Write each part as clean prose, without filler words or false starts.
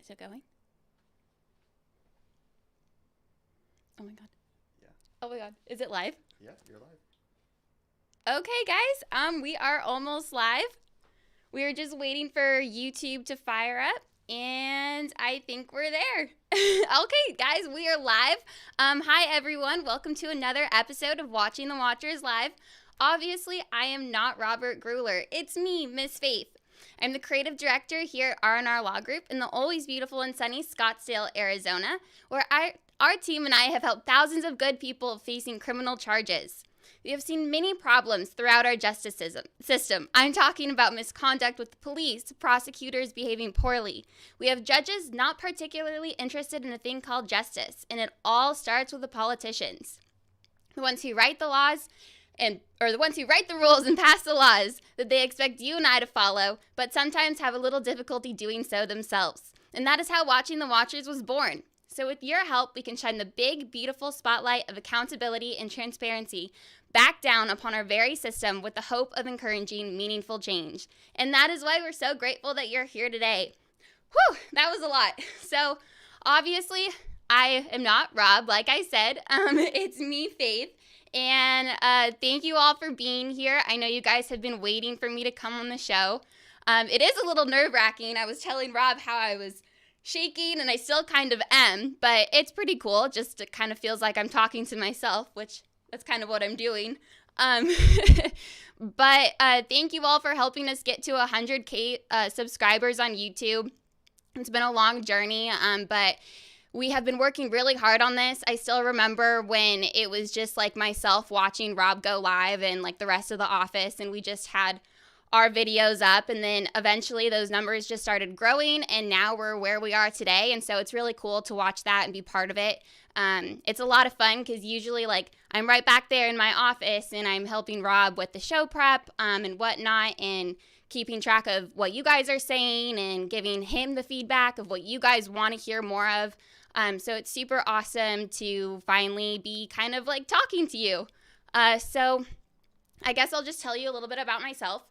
Is it going? Oh my god. Yeah. Oh my god. Is it live? Yeah, you're live. Okay, guys. We are almost live. We are just waiting for YouTube to fire up, and I think we're there. Okay, guys, we are live. Hi, everyone. Welcome to another episode of Watching the Watchers Live. Obviously, I am not Robert Gruler. It's me, Miss Faith. I'm the creative director here at R&R Law Group in the always beautiful and sunny Scottsdale, Arizona, where our team and I have helped thousands of good people facing criminal charges. We have seen many problems throughout our justice system. I'm talking about misconduct with the police, prosecutors behaving poorly. We have judges not particularly interested in a thing called justice, and it all starts with the politicians. The ones who write the laws or the ones who write the rules and pass the laws that they expect you and I to follow, but sometimes have a little difficulty doing so themselves. And that is how Watching the Watchers was born. So with your help, we can shine the big, beautiful spotlight of accountability and transparency back down upon our very system with the hope of encouraging meaningful change. And that is why we're so grateful that you're here today. Whew, that was a lot. So obviously, I am not Rob, like I said. It's me, Faith. And thank you all for being here. I know you guys have been waiting for me to come on the show. It is a little nerve-wracking. I was telling Rob how I was shaking, and I still kind of am, but it's pretty cool. Just it kind of feels like I'm talking to myself, which that's kind of what I'm doing. But thank you all for helping us get to 100K subscribers on YouTube. It's been a long journey, but we have been working really hard on this. I still remember when it was just like myself watching Rob go live and like the rest of the office, and we just had our videos up, and then eventually those numbers just started growing, and now we're where we are today. And so it's really cool to watch that and be part of it. It's a lot of fun because usually like I'm right back there in my office and I'm helping Rob with the show prep and whatnot, and keeping track of what you guys are saying and giving him the feedback of what you guys want to hear more of. So it's super awesome to finally be kind of like talking to you. So I guess I'll just tell you a little bit about myself.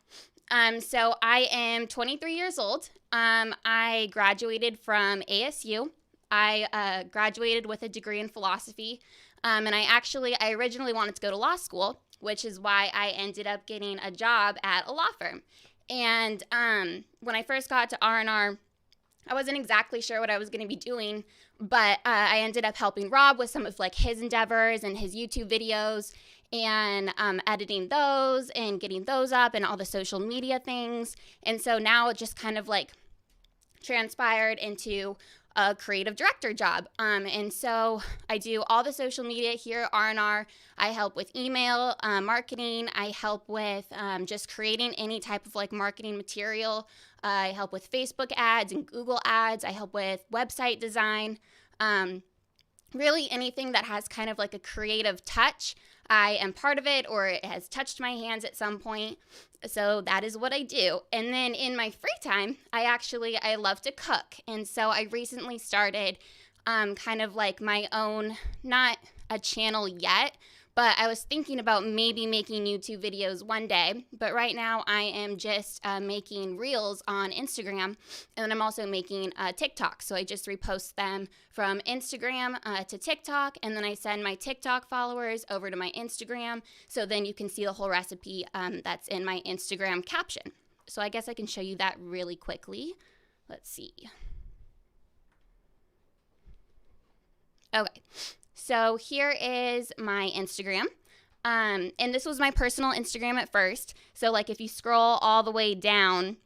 So I am 23 years old. I graduated from ASU. I graduated with a degree in philosophy. And I originally wanted to go to law school, which is why I ended up getting a job at a law firm. And when I first got to R&R, I wasn't exactly sure what I was going to be doing, but I ended up helping Rob with some of like his endeavors and his YouTube videos, and editing those and getting those up and all the social media things. And so now it just kind of like transpired into a creative director job. And so I do all the social media here at R&R. I help with email marketing. I help with just creating any type of like marketing material. I help with Facebook ads and Google ads. I help with website design. Really anything that has kind of like a creative touch. I am part of it, or it has touched my hands at some point. So that is what I do. And then in my free time, I love to cook. And so I recently started kind of like my own, not a channel yet, but I was thinking about maybe making YouTube videos one day. But right now I am just making reels on Instagram, and then I'm also making TikTok. So I just repost them from Instagram to TikTok, and then I send my TikTok followers over to my Instagram. So then you can see the whole recipe that's in my Instagram caption. So I guess I can show you that really quickly. Let's see. Okay. So here is my Instagram, and this was my personal Instagram at first. So like if you scroll all the way down,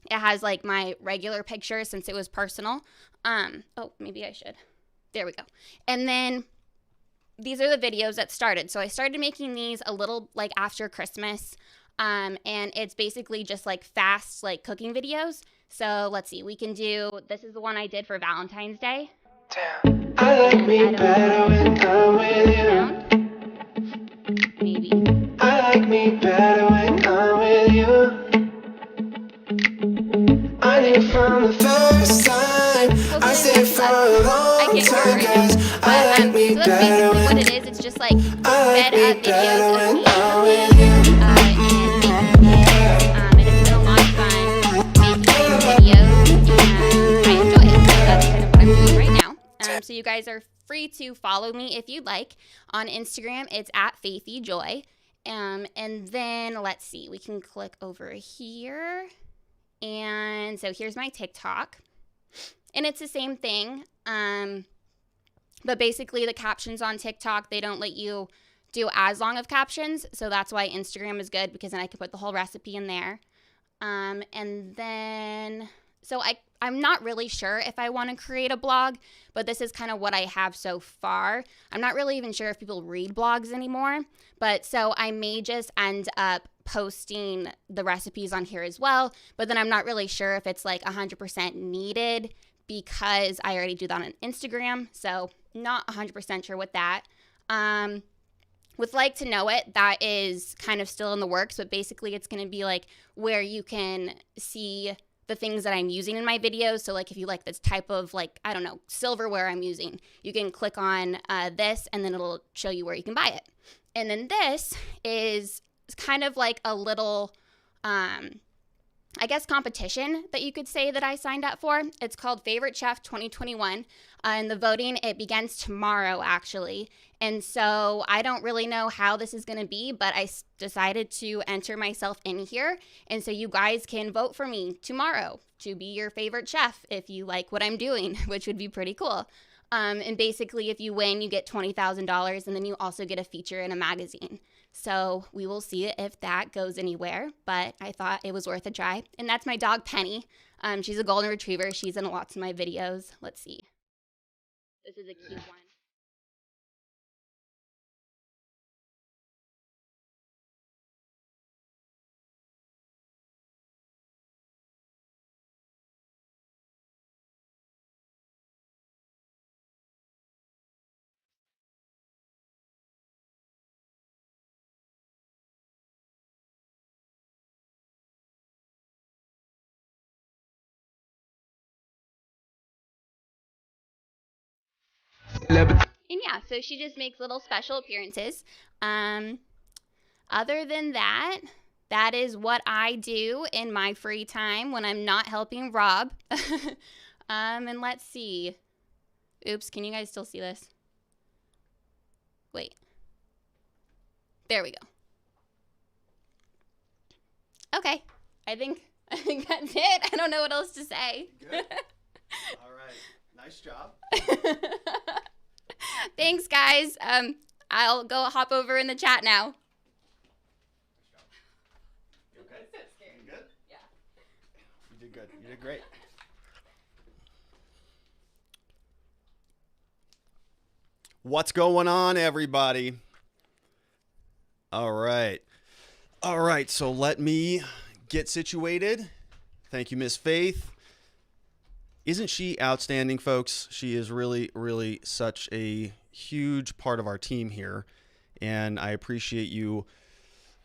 it has like my regular picture since it was personal. Oh, maybe I should. There we go. And then these are the videos that started. So I started making these a little like after Christmas, and it's basically just like fast like cooking videos. So let's see, this is the one I did for Valentine's Day. Damn. I like me better when I'm with you. Maybe. I like me better when I'm with you. I knew from the first time. I stayed for a long time, 'cause I like me so that's better basically when what it is. It's just like I like fed me up better videos when of me. I'm with you. And it's been a lot of fun making these videos, and I enjoy it. So you guys are free to follow me if you'd like. On Instagram, it's at FaithyJoy. And then let's see, we can click over here. And so here's my TikTok. And it's the same thing. But basically the captions on TikTok, they don't let you do as long of captions. So that's why Instagram is good, because then I can put the whole recipe in there. And then, so I'm not really sure if I want to create a blog, but this is kind of what I have so far. I'm not really even sure if people read blogs anymore, but so I may just end up posting the recipes on here as well, but then I'm not really sure if it's like 100% needed because I already do that on Instagram, so not 100% sure with that. With Like to Know It, that is kind of still in the works, but basically it's going to be like where you can see the things that I'm using in my videos. So like if you like this type of like, I don't know, silverware I'm using, you can click on this and then it'll show you where you can buy it. And then this is kind of like a little, I guess, competition that you could say that I signed up for. It's called Favorite Chef 2021. And the voting, it begins tomorrow, actually. And so I don't really know how this is going to be, but I decided to enter myself in here. And so you guys can vote for me tomorrow to be your favorite chef if you like what I'm doing, which would be pretty cool. And basically, if you win, you get $20,000, and then you also get a feature in a magazine. So we will see if that goes anywhere, but I thought it was worth a try. And that's my dog, Penny. She's a golden retriever. She's in lots of my videos. Let's see. This is a cute one. And yeah, so she just makes little special appearances. Other than that, that is what I do in my free time when I'm not helping Rob. And let's see. Oops, can you guys still see this? Wait. There we go. Okay. I think that's it. I don't know what else to say. Good. All right. Nice job. Thanks, guys. I'll go hop over in the chat now. You okay? So scary. You good? Yeah. You did good. You did great. What's going on, everybody? All right. All right, so let me get situated. Thank you, Miss Faith. Isn't she outstanding, folks? She is really, really such a huge part of our team here, and I appreciate you.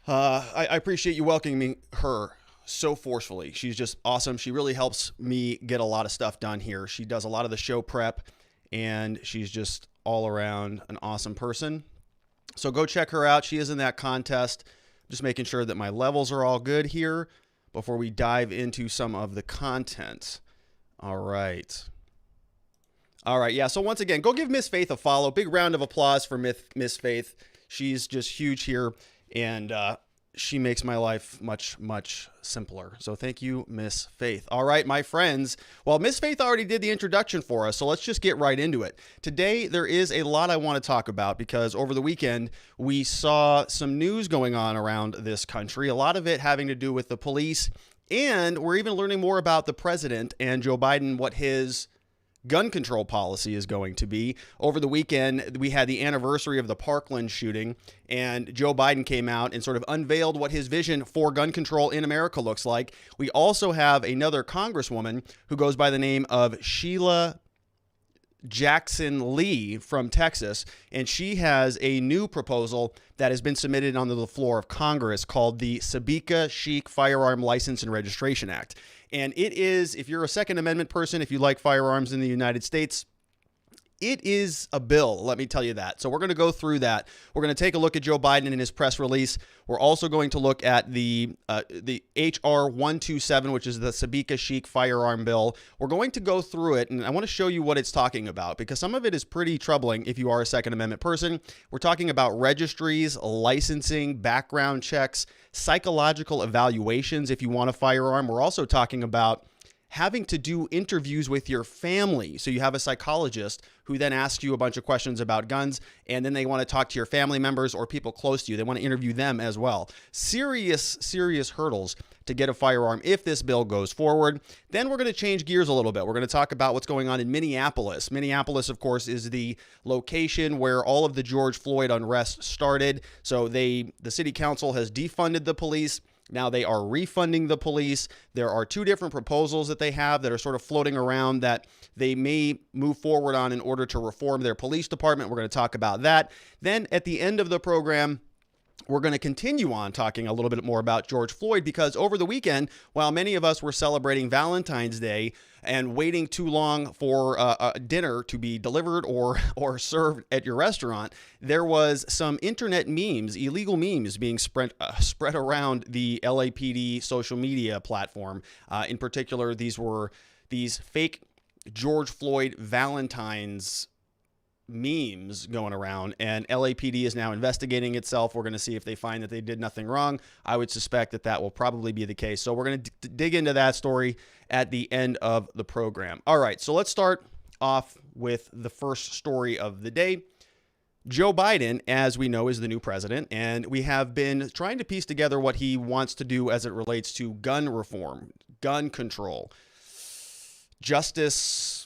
I appreciate you welcoming her so forcefully. She's just awesome. She really helps me get a lot of stuff done here. She does a lot of the show prep, and she's just all around an awesome person. So go check her out. She is in that contest. Just making sure that my levels are all good here before we dive into some of the content. All right. All right. Yeah. So once again, go give Miss Faith a follow. Big round of applause for Miss Faith. She's just huge here, and she makes my life much, much simpler. So thank you, Miss Faith. All right, my friends. Well, Miss Faith already did the introduction for us, so let's just get right into it. Today, there is a lot I want to talk about because over the weekend, we saw some news going on around this country, a lot of it having to do with the police. And we're even learning more about the president and Joe Biden, what his gun control policy is going to be. Over the weekend, we had the anniversary of the Parkland shooting, and Joe Biden came out and sort of unveiled what his vision for gun control in America looks like. We also have another congresswoman who goes by the name of Sheila Jackson Lee from Texas, and she has a new proposal that has been submitted onto the floor of Congress called the Sabika Chic Firearm License and Registration Act. And it is, if you're a Second Amendment person, if you like firearms in the United States, It is a bill, let me tell you that. So we're going to go through that. We're going to take a look at Joe Biden in his press release. We're also going to look at the HR 127, which is the Sabika Chic firearm bill. We're going to go through it, and I want to show you what it's talking about, because some of it is pretty troubling if you are a Second Amendment person. We're talking about registries, licensing, background checks, psychological evaluations if you want a firearm. We're also talking about having to do interviews with your family. So you have a psychologist who then asks you a bunch of questions about guns, and then they want to talk to your family members or people close to you. They want to interview them as well. Serious hurdles to get a firearm if this bill goes forward. Then we're going to change gears a little bit. We're going to talk about what's going on in Minneapolis. Minneapolis, of course, is the location where all of the George Floyd unrest started. So the city council has defunded the police. Now they are refunding the police. There are two different proposals that they have that are sort of floating around that they may move forward on in order to reform their police department. We're going to talk about that. Then at the end of the program, we're going to continue on talking a little bit more about George Floyd, because over the weekend, while many of us were celebrating Valentine's Day and waiting too long for a dinner to be delivered or served at your restaurant, there was some internet memes, illegal memes being spread around the LAPD social media platform. In particular, these were these fake George Floyd Valentines memes going around, and LAPD is now investigating itself. We're going to see if they find that they did nothing wrong. I would suspect that that will probably be the case. So we're going to dig into that story at the end of the program. All right, so let's start off with the first story of the day. Joe Biden, as we know, is the new president, and we have been trying to piece together what he wants to do as it relates to gun reform, gun control, justice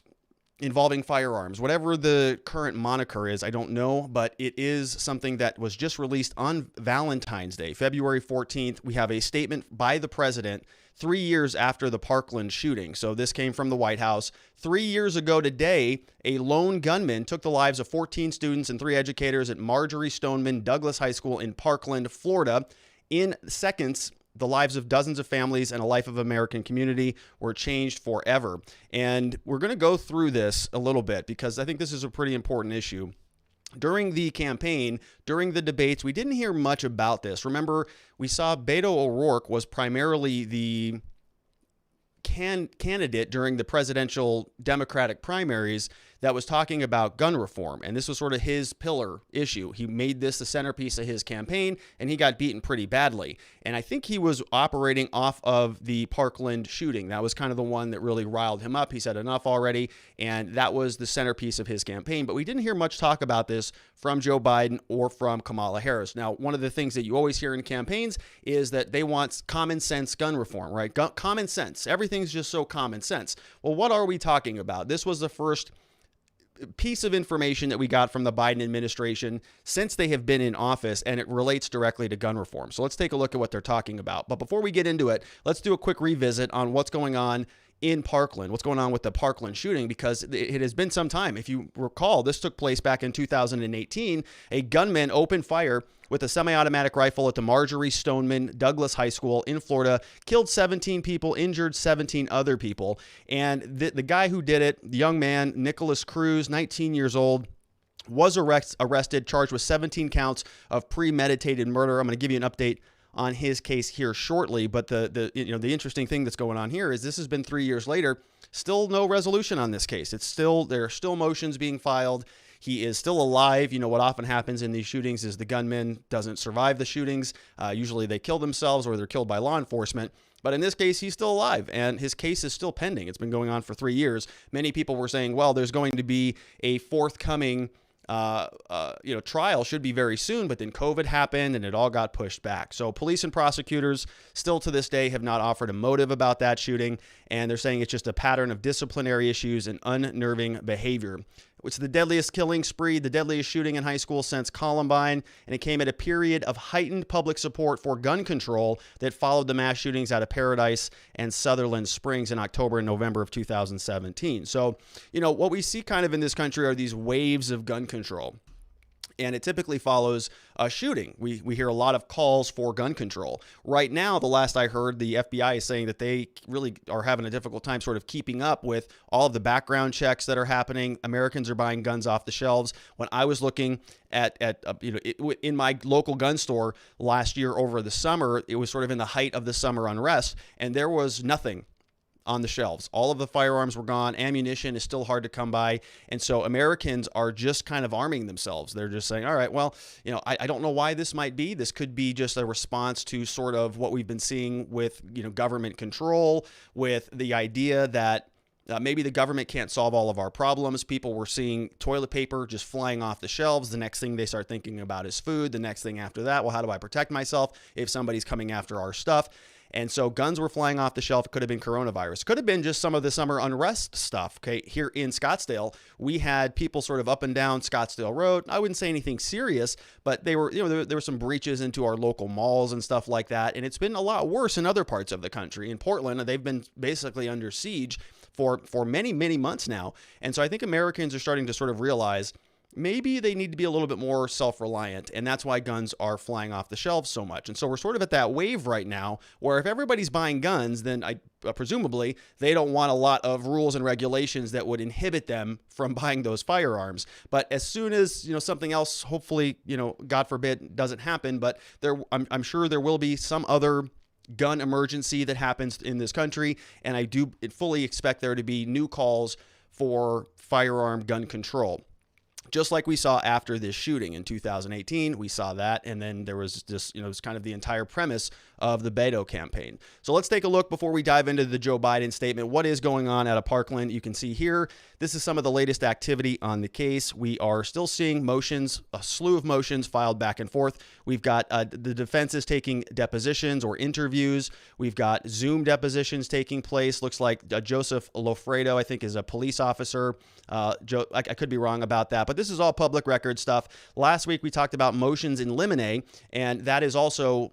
involving firearms, whatever the current moniker is, I don't know, but it is something that was just released on Valentine's Day, February 14th. We have a statement by the president 3 years after the Parkland shooting. So this came from the White House. 3 years ago today, a lone gunman took the lives of 14 students and 3 educators at Marjorie Stoneman Douglas High School in Parkland, Florida. In seconds, the lives of dozens of families and a life of American community were changed forever. And we're going to go through this a little bit because I think this is a pretty important issue. During the campaign, during the debates, we didn't hear much about this. Remember, we saw Beto O'Rourke was primarily the candidate during the presidential Democratic primaries that was talking about gun reform. And this was sort of his pillar issue. He made this the centerpiece of his campaign, and he got beaten pretty badly. And I think he was operating off of the Parkland shooting. That was kind of the one that really riled him up. He said enough already, and that was the centerpiece of his campaign. But we didn't hear much talk about this from Joe Biden or from Kamala Harris. Now, one of the things that you always hear in campaigns is that they want common sense gun reform, right? Common sense. Everything's just so common sense. Well, what are we talking about? This was the first piece of information that we got from the Biden administration since they have been in office, and it relates directly to gun reform. So let's take a look at what they're talking about. But before we get into it, let's do a quick revisit on what's going on in Parkland, what's going on with the Parkland shooting, because it has been some time. If you recall, this took place back in 2018. A gunman opened fire with a semi-automatic rifle at the Marjorie Stoneman Douglas High School in Florida, killed 17 people, injured 17 other people. And the guy who did it, the young man, Nicholas Cruz, 19 years old, was arrested, charged with 17 counts of premeditated murder. I'm going to give you an update on his case here shortly, but the interesting thing that's going on here is this has been 3 years later, still no resolution on this case. There are still motions being filed. He is still alive. You know, what often happens in these shootings is the gunman doesn't survive the shootings. Usually they kill themselves or they're killed by law enforcement. But in this case, he's still alive, and his case is still pending. It's been going on for 3 years. Many people were saying, well, there's going to be a forthcoming trial should be very soon, but then COVID happened and it all got pushed back. So police and prosecutors still to this day have not offered a motive about that shooting, and they're saying it's just a pattern of disciplinary issues and unnerving behavior. It's the deadliest killing spree, the deadliest shooting in high school since Columbine, and it came at a period of heightened public support for gun control that followed the mass shootings out of Paradise and Sutherland Springs in October and November of 2017. So, what we see kind of in this country are these waves of gun control. And it typically follows a shooting. We hear a lot of calls for gun control. Right now, the last I heard, the FBI is saying that they really are having a difficult time sort of keeping up with all of the background checks that are happening. Americans are buying guns off the shelves. When I was looking at in my local gun store last year over the summer, it was sort of in the height of the summer unrest, and there was nothing on the shelves. All of the firearms were gone. Ammunition is still hard to come by. And so Americans are just kind of arming themselves. They're just saying, all right, well, I don't know why this might be. This could be just a response to sort of what we've been seeing with, government control, with the idea that maybe the government can't solve all of our problems. People were seeing toilet paper just flying off the shelves. The next thing they start thinking about is food. The next thing after that, well, how do I protect myself if somebody's coming after our stuff? And so guns were flying off the shelf. It could have been coronavirus. It could have been just some of the summer unrest stuff. Okay, here in Scottsdale, we had people sort of up and down Scottsdale Road. I wouldn't say anything serious, but they were, there were some breaches into our local malls and stuff like that. And it's been a lot worse in other parts of the country. In Portland, they've been basically under siege for many, many months now. And so I think Americans are starting to sort of realize maybe they need to be a little bit more self-reliant, and that's why guns are flying off the shelves so much. And so we're sort of at that wave right now where if everybody's buying guns, then presumably they don't want a lot of rules and regulations that would inhibit them from buying those firearms. But as soon as something else, hopefully, God forbid, doesn't happen, but I'm sure there will be some other gun emergency that happens in this country, and I do fully expect there to be new calls for firearm gun control. Just like we saw after this shooting in 2018, we saw that. And then there was just, it was kind of the entire premise of the Beto campaign. So let's take a look before we dive into the Joe Biden statement. What is going on out of Parkland? You can see here, this is some of the latest activity on the case. We are still seeing motions, a slew of motions filed back and forth. We've got the defense is taking depositions or interviews. We've got Zoom depositions taking place. Looks like Joseph Lofredo, I think, is a police officer. I could be wrong about that, but this is all public record stuff. Last week, we talked about motions in limine, and that is also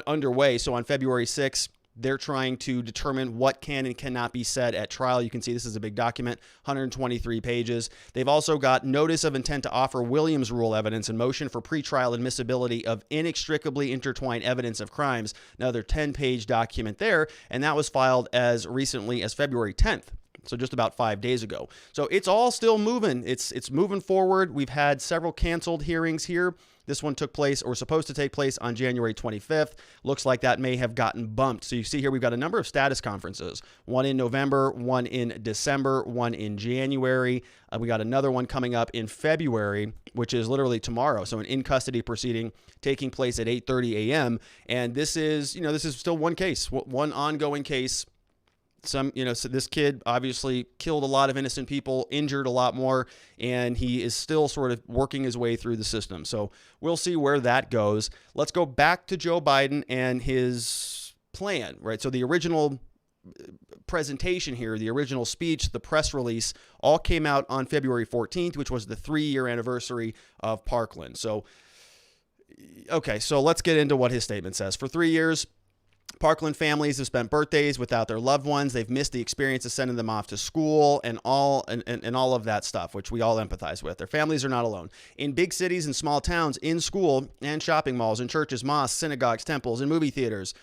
underway. So on February 6th, they're trying to determine what can and cannot be said at trial. You can see this is a big document, 123 pages. They've also got notice of intent to offer Williams rule evidence and motion for pretrial admissibility of inextricably intertwined evidence of crimes. Another 10-page document there, and that was filed as recently as February 10th. So just about 5 days ago. So it's all still moving. It's moving forward. We've had several canceled hearings here. This one took place or was supposed to take place on January 25th. Looks like that may have gotten bumped. So you see here, we've got a number of status conferences, one in November, one in December, one in January. We got another one coming up in February, which is literally tomorrow. So an in-custody proceeding taking place at 8:30 a.m. And this is still one case, one ongoing case. So this kid obviously killed a lot of innocent people, injured a lot more, and he is still sort of working his way through the system. So we'll see where that goes. Let's go back to Joe Biden and his plan, right? So the original presentation here, the original speech, the press release, all came out on February 14th, which was the 3-year anniversary of Parkland. So, okay, so let's get into what his statement says. For 3 years, Parkland families have spent birthdays without their loved ones. They've missed the experience of sending them off to school and all of that stuff, which we all empathize with. Their families are not alone. In big cities and small towns, in school and shopping malls, in churches, mosques, synagogues, temples, and movie theaters.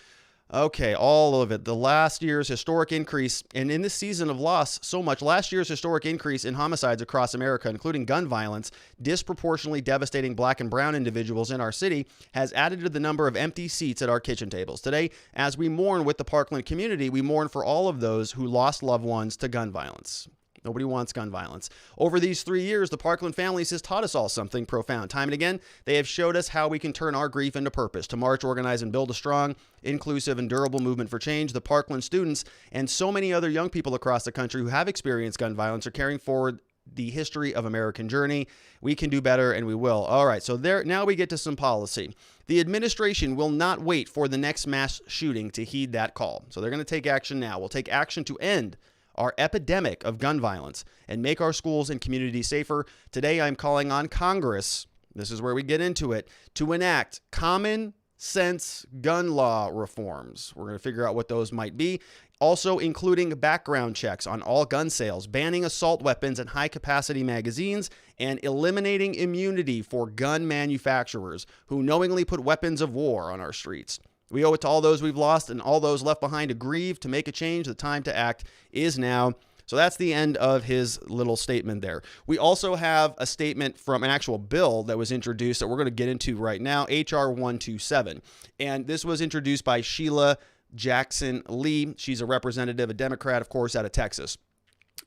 Okay, all of it. The last year's historic increase, and in this season of loss so much, last year's historic increase in homicides across America, including gun violence, disproportionately devastating black and brown individuals in our city, has added to the number of empty seats at our kitchen tables. Today, as we mourn with the Parkland community, we mourn for all of those who lost loved ones to gun violence. Nobody wants gun violence. Over these 3 years, the Parkland families has taught us all something profound. Time and again, they have showed us how we can turn our grief into purpose, to march, organize, and build a strong, inclusive, and durable movement for change. The Parkland students and so many other young people across the country who have experienced gun violence are carrying forward the history of American journey. We can do better, and we will. All right, so now we get to some policy. The administration will not wait for the next mass shooting to heed that call. So they're going to take action now. We'll take action to end our epidemic of gun violence and make our schools and communities safer. Today, I'm calling on Congress, this is where we get into it, to enact common sense gun law reforms. We're going to figure out what those might be. Also including background checks on all gun sales, banning assault weapons and high-capacity magazines, and eliminating immunity for gun manufacturers who knowingly put weapons of war on our streets. We owe it to all those we've lost and all those left behind to grieve, to make a change. The time to act is now. So that's the end of his little statement there. We also have a statement from an actual bill that was introduced that we're going to get into right now, H.R. 127. And this was introduced by Sheila Jackson Lee. She's a representative, a Democrat, of course, out of Texas.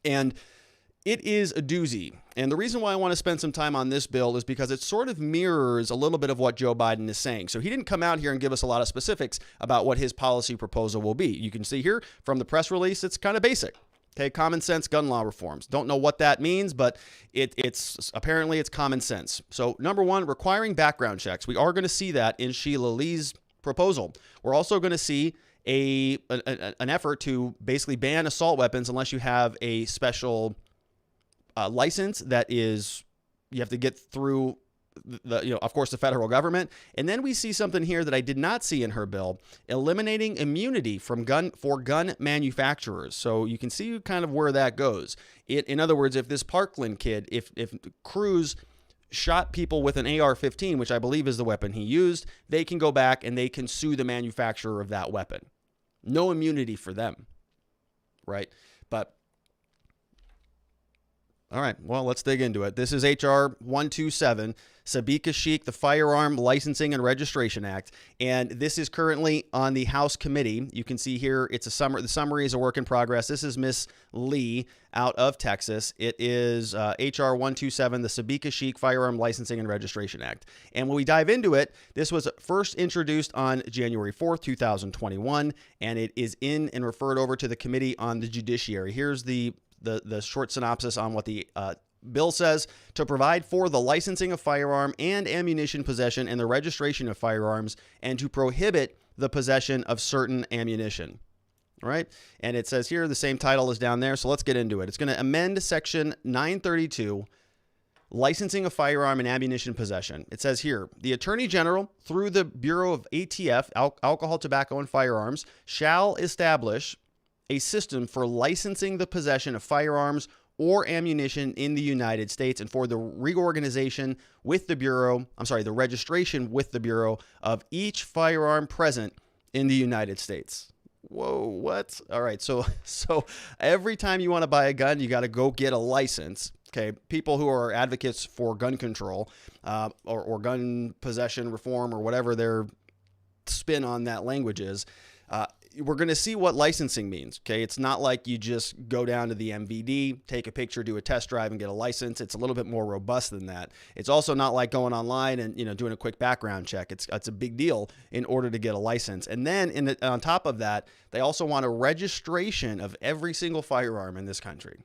And it is a doozy. And the reason why I want to spend some time on this bill is because it sort of mirrors a little bit of what Joe Biden is saying. So he didn't come out here and give us a lot of specifics about what his policy proposal will be. You can see here from the press release, it's kind of basic. Okay, common sense gun law reforms. Don't know what that means, but it's apparently it's common sense. So number one, requiring background checks. We are going to see that in Sheila Lee's proposal. We're also going to see an effort to basically ban assault weapons unless you have a special license that is, you have to get through of course, the federal government. And then we see something here that I did not see in her bill, eliminating immunity for gun manufacturers. So you can see kind of where that goes. In other words, if this Parkland kid, if Cruz shot people with an AR-15, which I believe is the weapon he used, they can go back and they can sue the manufacturer of that weapon. No immunity for them, right? But all right, well, let's dig into it. This is H.R. 127, Sabika Sheikh, the Firearm Licensing and Registration Act, and this is currently on the House committee. You can see here, it's a summary. The summary is a work in progress. This is Miss Lee out of Texas. It is H.R. 127, the Sabika Sheikh Firearm Licensing and Registration Act. And when we dive into it, this was first introduced on January 4th, 2021, and it is in and referred over to the Committee on the Judiciary. Here's the short synopsis on what the bill says: to provide for the licensing of firearm and ammunition possession and the registration of firearms, and to prohibit the possession of certain ammunition. All right. And it says here the same title is down there. So let's get into it. It's going to amend Section 932, licensing of firearm and ammunition possession. It says here, the Attorney General, through the Bureau of ATF, Alcohol, Tobacco, and Firearms, shall establish a system for licensing the possession of firearms or ammunition in the United States, and for the reorganization with the Bureau, the registration with the Bureau of each firearm present in the United States. Whoa, what? All right, so every time you want to buy a gun, you got to go get a license. Okay, people who are advocates for gun control or gun possession reform or whatever their spin on that language is, we're going to see what licensing means. Okay, it's not like you just go down to the MVD, take a picture, do a test drive, and get a license. It's a little bit more robust than that. It's also not like going online and doing a quick background check. It's a big deal in order to get a license. And then on top of that, they also want a registration of every single firearm in this country.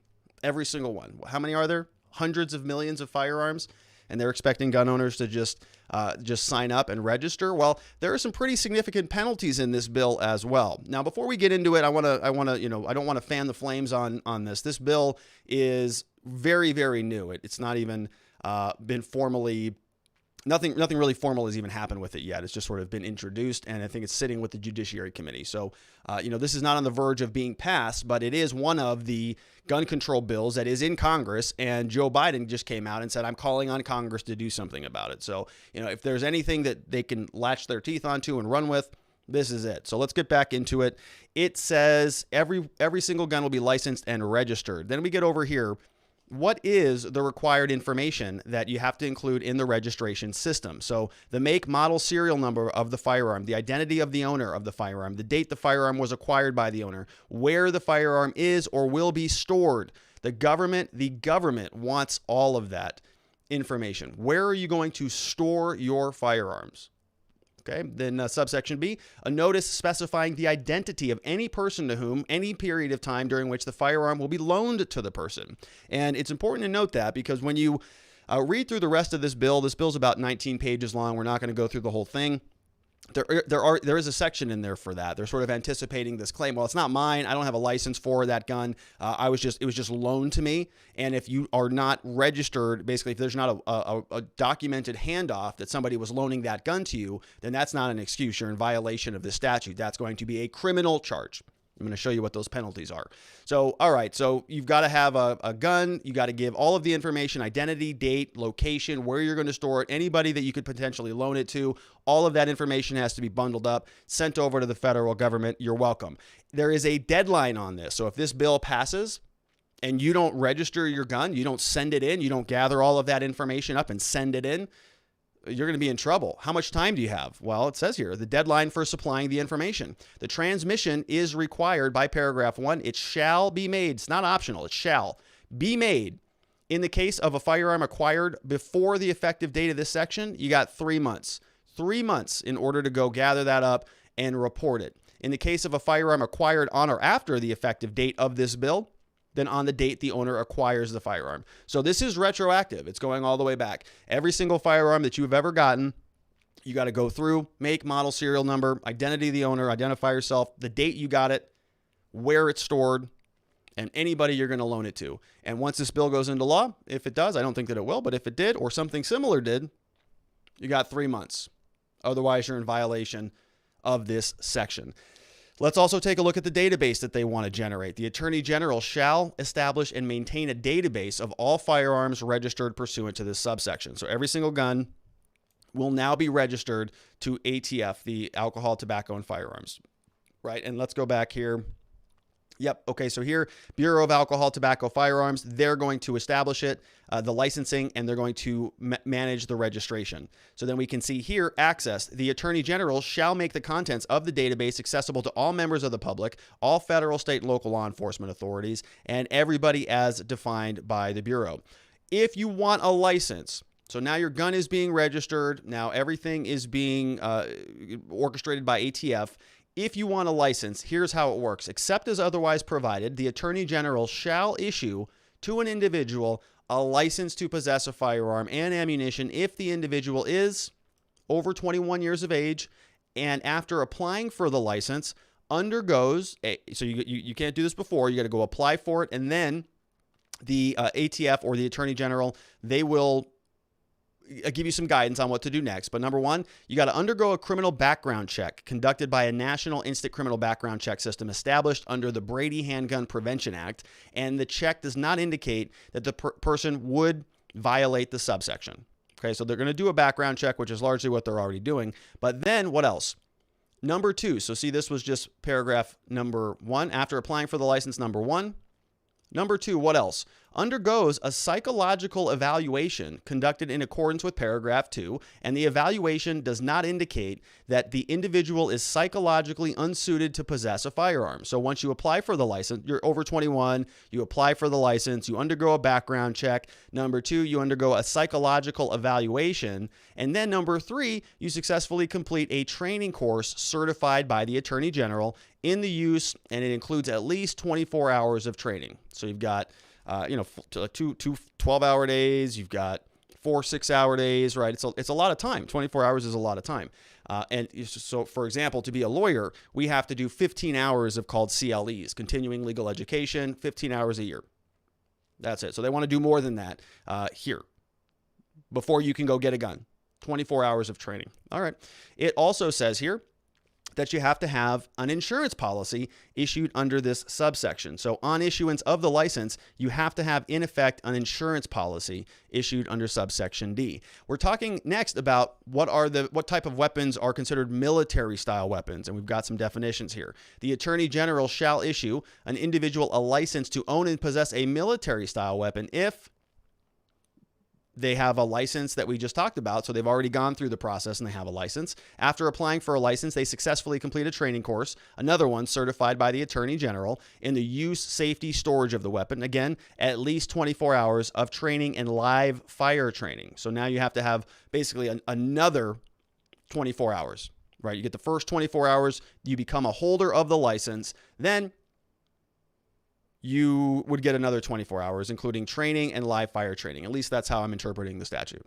Every single one. How many are there? Hundreds of millions of firearms. And they're expecting gun owners to just sign up and register. Well, there are some pretty significant penalties in this bill as well. Now, before we get into it, I don't want to fan the flames on this. This bill is very, very new. It's not even been formally. Nothing really formal has even happened with it yet. It's just sort of been introduced, and I think it's sitting with the Judiciary Committee. So, this is not on the verge of being passed, but it is one of the gun control bills that is in Congress, and Joe Biden just came out and said, I'm calling on Congress to do something about it. So, if there's anything that they can latch their teeth onto and run with, this is it. So let's get back into it. It says every single gun will be licensed and registered. Then we get over here. What is the required information that you have to include in the registration system? So the make, model, serial number of the firearm, the identity of the owner of the firearm, the date the firearm was acquired by the owner, where the firearm is or will be stored. The government wants all of that information. Where are you going to store your firearms? Okay, then subsection B, a notice specifying the identity of any person to whom any period of time during which the firearm will be loaned to the person. And it's important to note that because when you read through the rest of this bill's about 19 pages long. We're not going to go through the whole thing. There is a section in there for that. They're sort of anticipating this claim. Well, it's not mine. I don't have a license for that gun. It was just loaned to me. And if you are not registered, basically, if there's not a documented handoff that somebody was loaning that gun to you, then that's not an excuse. You're in violation of the statute. That's going to be a criminal charge. I'm going to show you what those penalties are. So, all right. So you've got to have a gun. You got to give all of the information, identity, date, location, where you're going to store it, anybody that you could potentially loan it to. All of that information has to be bundled up, sent over to the federal government. You're welcome. There is a deadline on this. So if this bill passes and you don't register your gun, you don't send it in, you don't gather all of that information up and send it in, you're going to be in trouble. How much time do you have? Well, it says here, the deadline for supplying the information. The transmission is required by paragraph 1. It shall be made. It's not optional. It shall be made. In the case of a firearm acquired before the effective date of this section, you got 3 months. 3 months in order to go gather that up and report it. In the case of a firearm acquired on or after the effective date of this bill, then on the date the owner acquires the firearm. So this is retroactive. It's going all the way back. Every single firearm that you've ever gotten, you got to go through, make, model, serial number, identity of the owner, identify yourself, the date you got it, where it's stored, and anybody you're going to loan it to. And once this bill goes into law, if it does, I don't think that it will, but if it did or something similar did, you got 3 months. Otherwise, you're in violation of this section. Let's also take a look at the database that they want to generate. The Attorney General shall establish and maintain a database of all firearms registered pursuant to this subsection. So every single gun will now be registered to ATF, the Alcohol, Tobacco, and Firearms. Right? And let's go back here. Yep. Okay. So here, Bureau of Alcohol, Tobacco, Firearms, they're going to establish it, the licensing, and they're going to manage the registration. So then we can see here, access. The Attorney General shall make the contents of the database accessible to all members of the public, all federal, state, and local law enforcement authorities, and everybody as defined by the Bureau. If you want a license, so now your gun is being registered, now everything is being orchestrated by ATF. If you want a license, here's how it works. Except as otherwise provided, the Attorney General shall issue to an individual a license to possess a firearm and ammunition if the individual is over 21 years of age and after applying for the license undergoes, so you can't do this before, you got to go apply for it, and then the ATF or the Attorney General, they will give you some guidance on what to do next. But number one, you got to undergo a criminal background check conducted by a national instant criminal background check system established under the Brady Handgun Prevention Act. And the check does not indicate that the person would violate the subsection. Okay, so they're going to do a background check, which is largely what they're already doing. But then what else? Number 2. So see, this was just paragraph number 1. After applying for the license, number 1. Number 2, what else? Undergoes a psychological evaluation conducted in accordance with paragraph 2, and the evaluation does not indicate that the individual is psychologically unsuited to possess a firearm. So once you apply for the license, you're over 21, you apply for the license, you undergo a background check. Number 2, you undergo a psychological evaluation. And then number 3, you successfully complete a training course certified by the Attorney General in the use, and it includes at least 24 hours of training. So you've got two 12-hour days. You've got 4 6-hour days, right? It's a lot of time. 24 hours is a lot of time. And so, for example, to be a lawyer, we have to do 15 hours of called CLEs, continuing legal education, 15 hours a year. That's it. So they want to do more than that here before you can go get a gun. 24 hours of training. All right. It also says here that you have to have an insurance policy issued under this subsection. So on issuance of the license, you have to have in effect an insurance policy issued under subsection D. We're talking next about what type of weapons are considered military style weapons, and we've got some definitions here. The Attorney General shall issue an individual a license to own and possess a military style weapon if they have a license that we just talked about, so they've already gone through the process and they have a license. After applying for a license, they successfully complete a training course, another one certified by the Attorney General, in the use, safety, storage of the weapon. Again, at least 24 hours of training and live fire training. So now you have to have basically another 24 hours, right? You get the first 24 hours, you become a holder of the license, then you would get another 24 hours, including training and live fire training. At least that's how I'm interpreting the statute.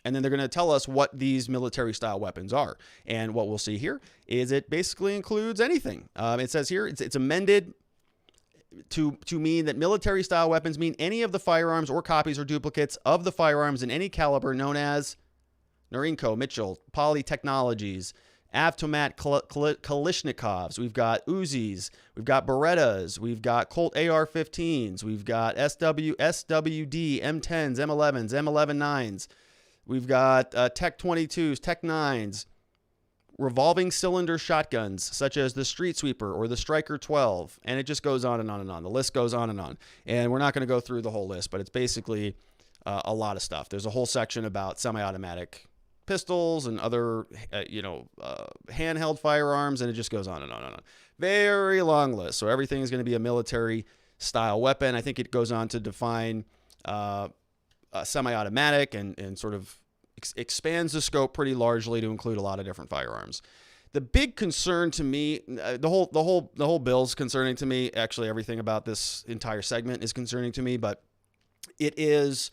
And then they're going to tell us what these military style weapons are. And what we'll see here is it basically includes anything. It says here it's amended to mean that military style weapons mean any of the firearms or copies or duplicates of the firearms in any caliber known as Norinco, Mitchell, Poly Technologies, Avtomat Kalashnikovs. We've got Uzis. We've got Berettas. We've got Colt AR-15s. We've got SWD, M10s, M11s, M11-9s. We've got Tech 22s, Tech 9s, revolving cylinder shotguns, such as the Street Sweeper or the Striker 12. And it just goes on and on and on. The list goes on and on. And we're not going to go through the whole list, but it's basically a lot of stuff. There's a whole section about semi-automatic pistols and other, handheld firearms, and it just goes on and on and on. Very long list. So everything is going to be a military style weapon. I think it goes on to define semi-automatic and sort of expands the scope pretty largely to include a lot of different firearms. The big concern to me, the whole bill's concerning to me. Actually, everything about this entire segment is concerning to me, but it is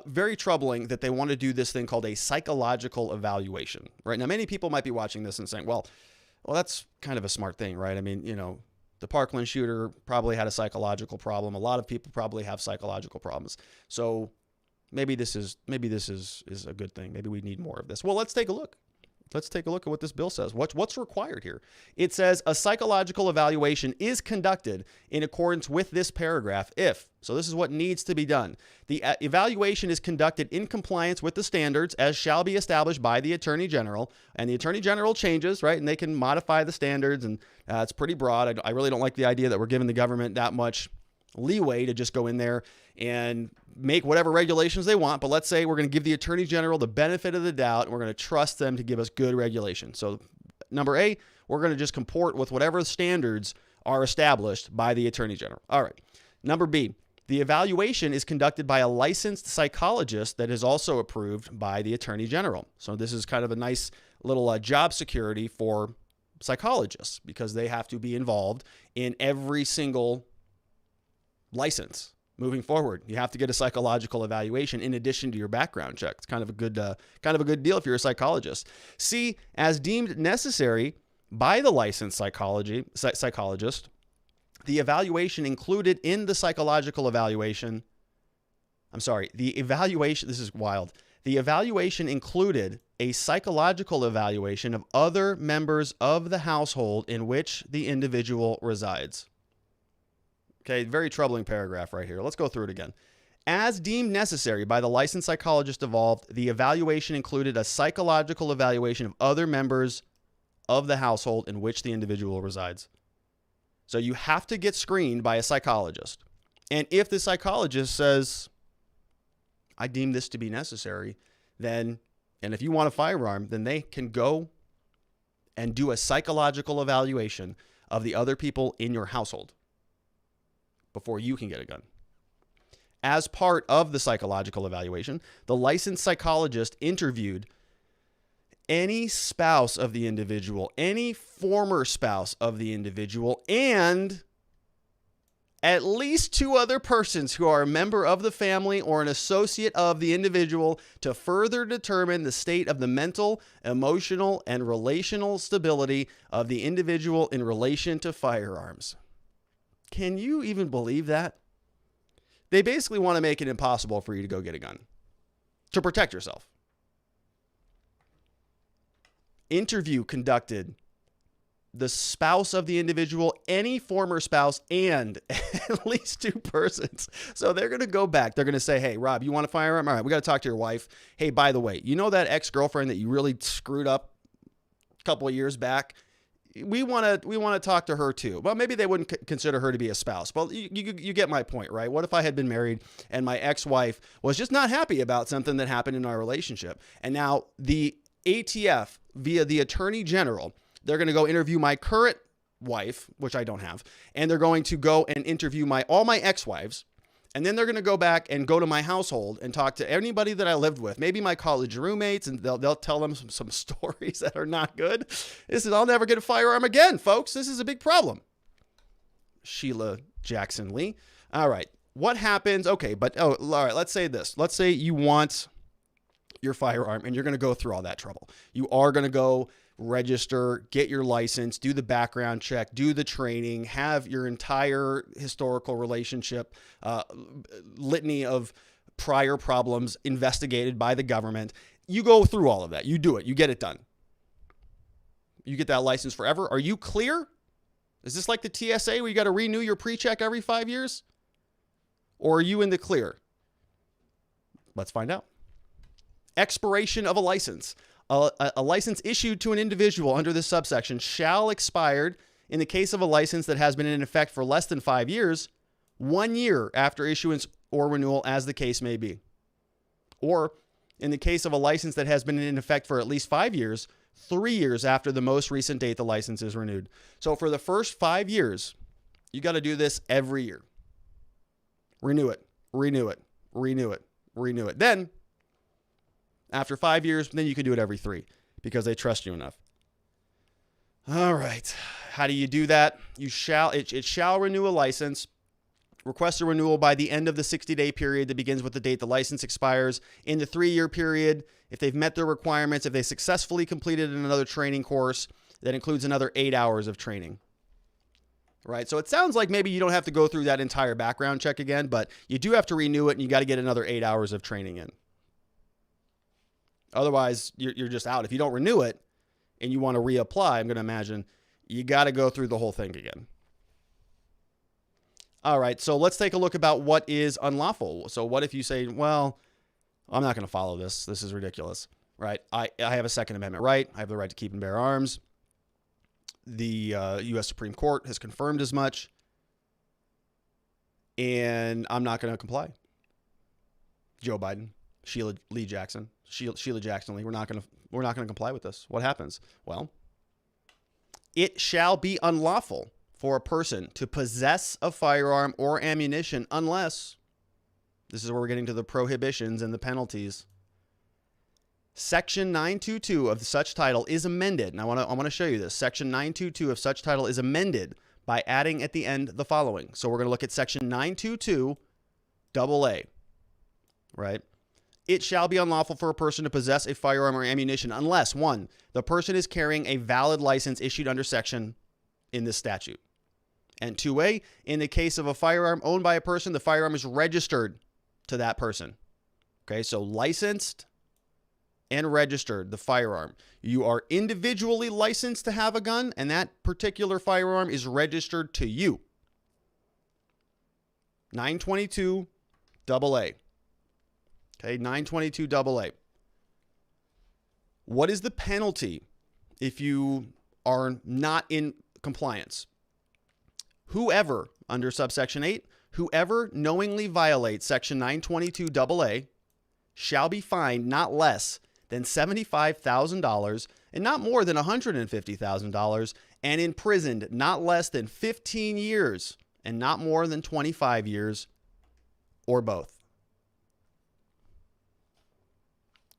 very troubling that they want to do this thing called a psychological evaluation. Right now, many people might be watching this and saying, "Well, that's kind of a smart thing, right?" I mean, the Parkland shooter probably had a psychological problem. A lot of people probably have psychological problems. So maybe this is a good thing. Maybe we need more of this. Well, let's take a look. Let's take a look at what this bill says. What's required here? It says a psychological evaluation is conducted in accordance with this paragraph if, so this is what needs to be done. The evaluation is conducted in compliance with the standards as shall be established by the Attorney General. And the Attorney General changes, right? And they can modify the standards, and it's pretty broad. I really don't like the idea that we're giving the government that much leeway to just go in there and make whatever regulations they want. But let's say we're going to give the Attorney General the benefit of the doubt, and we're going to trust them to give us good regulation. So number A, we're going to just comport with whatever standards are established by the Attorney General. All right. Number B, the evaluation is conducted by a licensed psychologist that is also approved by the Attorney General. So this is kind of a nice little job security for psychologists because they have to be involved in every single license. Moving forward, you have to get a psychological evaluation in addition to your background check. It's kind of a good deal if you're a psychologist. C, as deemed necessary by the licensed psychologist, the evaluation included in the psychological evaluation. This is wild. The evaluation included a psychological evaluation of other members of the household in which the individual resides. Okay, very troubling paragraph right here. Let's go through it again. As deemed necessary by the licensed psychologist involved, the evaluation included a psychological evaluation of other members of the household in which the individual resides. So you have to get screened by a psychologist. And if the psychologist says, I deem this to be necessary, and if you want a firearm, then they can go and do a psychological evaluation of the other people in your household before you can get a gun. As part of the psychological evaluation, the licensed psychologist interviewed any spouse of the individual, any former spouse of the individual, and at least two other persons who are a member of the family or an associate of the individual to further determine the state of the mental, emotional, and relational stability of the individual in relation to firearms. Can you even believe that? They basically want to make it impossible for you to go get a gun to protect yourself. Interview conducted. The spouse of the individual, any former spouse, and at least two persons. So they're going to go back. They're going to say, hey, Rob, you want a firearm? All right, we got to talk to your wife. Hey, by the way, you know that ex-girlfriend that you really screwed up a couple of years back? We want to talk to her too. Well, maybe they wouldn't consider her to be a spouse. Well, you get my point, right? What if I had been married and my ex-wife was just not happy about something that happened in our relationship? And now the ATF, via the Attorney General, they're going to go interview my current wife, which I don't have, and they're going to go and interview all my ex-wives. And then they're going to go back and go to my household and talk to anybody that I lived with, maybe my college roommates, and they'll tell them some stories that are not good. This is, I'll never get a firearm again, folks. This is a big problem. Sheila Jackson Lee. All right. What happens? Okay, but all right, let's say this. Let's say you want your firearm, and you're going to go through all that trouble. You are going to go register, get your license, do the background check, do the training, have your entire historical relationship, litany of prior problems investigated by the government. You go through all of that. You do it. You get it done. You get that license forever. Are you clear? Is this like the TSA where you got to renew your pre-check every 5 years? Or are you in the clear? Let's find out. Expiration of a license. A license issued to an individual under this subsection shall expire in the case of a license that has been in effect for less than 5 years, 1 year after issuance or renewal, as the case may be. Or in the case of a license that has been in effect for at least 5 years, 3 years after the most recent date the license is renewed. So for the first 5 years, you got to do this every year. Renew it, renew it, renew it, renew it. Then, after 5 years, then you can do it every 3 because they trust you enough. All right. How do you do that? It shall renew a license. Request a renewal by the end of the 60-day period that begins with the date the license expires. In the 3-year period, if they've met their requirements, if they successfully completed another training course, that includes another 8 hours of training. Right? So it sounds like maybe you don't have to go through that entire background check again, but you do have to renew it, and you got to get another 8 hours of training in. Otherwise, you're just out. If you don't renew it and you want to reapply, I'm going to imagine you got to go through the whole thing again. All right, so let's take a look about what is unlawful. So what if you say, well, I'm not going to follow this. This is ridiculous, right? I have a Second Amendment right. I have the right to keep and bear arms. The U.S. Supreme Court has confirmed as much, and I'm not going to comply. Joe Biden, Sheila Jackson Lee, we're not going to comply with this. What happens? Well, it shall be unlawful for a person to possess a firearm or ammunition unless, this is where we're getting to the prohibitions and the penalties. Section 922 of such title is amended, and I want to show you this. Section 922 of such title is amended by adding at the end the following. So we're going to look at Section 922 AA, right? It shall be unlawful for a person to possess a firearm or ammunition unless, 1, the person is carrying a valid license issued under section in this statute. And 2A, in the case of a firearm owned by a person, the firearm is registered to that person. Okay, so licensed and registered, the firearm. You are individually licensed to have a gun, and that particular firearm is registered to you. 922 AA. Okay, 922 AA. What is the penalty if you are not in compliance? Whoever, under subsection 8, whoever knowingly violates section 922 AA shall be fined not less than $75,000 and not more than $150,000 and imprisoned not less than 15 years and not more than 25 years or both.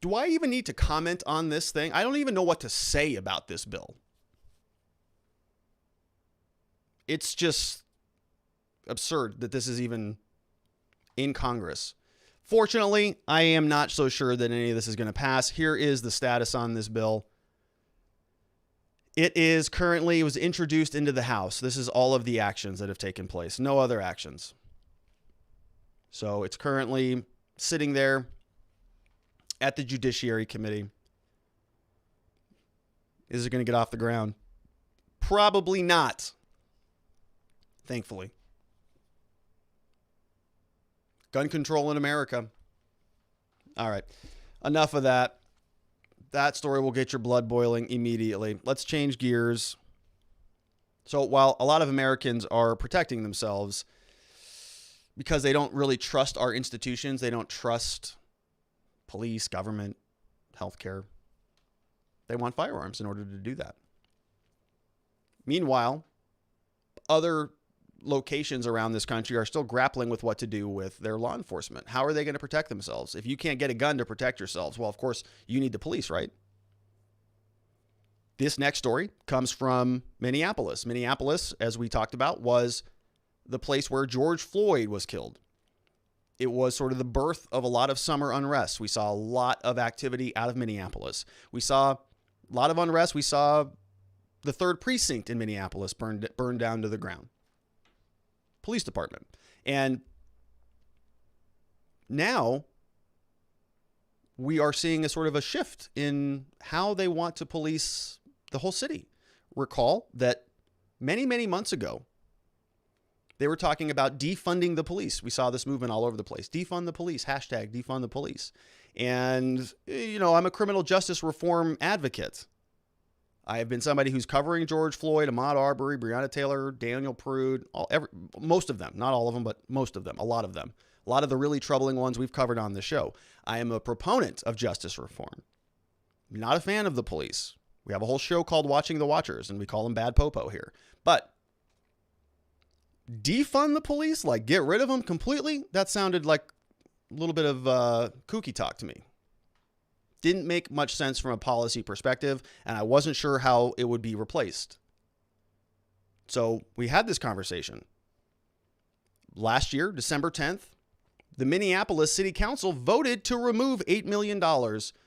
Do I even need to comment on this thing? I don't even know what to say about this bill. It's just absurd that this is even in Congress. Fortunately, I am not so sure that any of this is going to pass. Here is the status on this bill. It was introduced into the House. This is all of the actions that have taken place. No other actions. So it's currently sitting there at the Judiciary Committee. Is it going to get off the ground? Probably not. Thankfully. Gun control in America. All right. Enough of that. That story will get your blood boiling immediately. Let's change gears. So while a lot of Americans are protecting themselves because they don't really trust our institutions, they don't trust police, government, healthcare, they want firearms in order to do that. Meanwhile, other locations around this country are still grappling with what to do with their law enforcement. How are they going to protect themselves? If you can't get a gun to protect yourselves, well, of course, you need the police, right? This next story comes from Minneapolis. Minneapolis, as we talked about, was the place where George Floyd was killed. it was sort of the birth of a lot of summer unrest. We saw a lot of activity out of Minneapolis. We saw a lot of unrest. We saw the 3rd precinct in Minneapolis burned down to the ground. Police department. And now we are seeing a sort of a shift in how they want to police the whole city. Recall that many, many months ago, they were talking about defunding the police. We saw this movement all over the place. Defund the police, hashtag defund the police. And, I'm a criminal justice reform advocate. I have been somebody who's covering George Floyd, Ahmaud Arbery, Breonna Taylor, Daniel Prude, most of them, not all of them, but most of them, a lot of them. A lot of the really troubling ones we've covered on the show. I am a proponent of justice reform. I'm not a fan of the police. We have a whole show called Watching the Watchers, and we call them bad popo here. But defund the police, like get rid of them completely, that sounded like a little bit of kooky talk to me. Didn't make much sense from a policy perspective, and I wasn't sure how it would be replaced. So we had this conversation. Last year, December 10th, the Minneapolis City Council voted to remove $8 million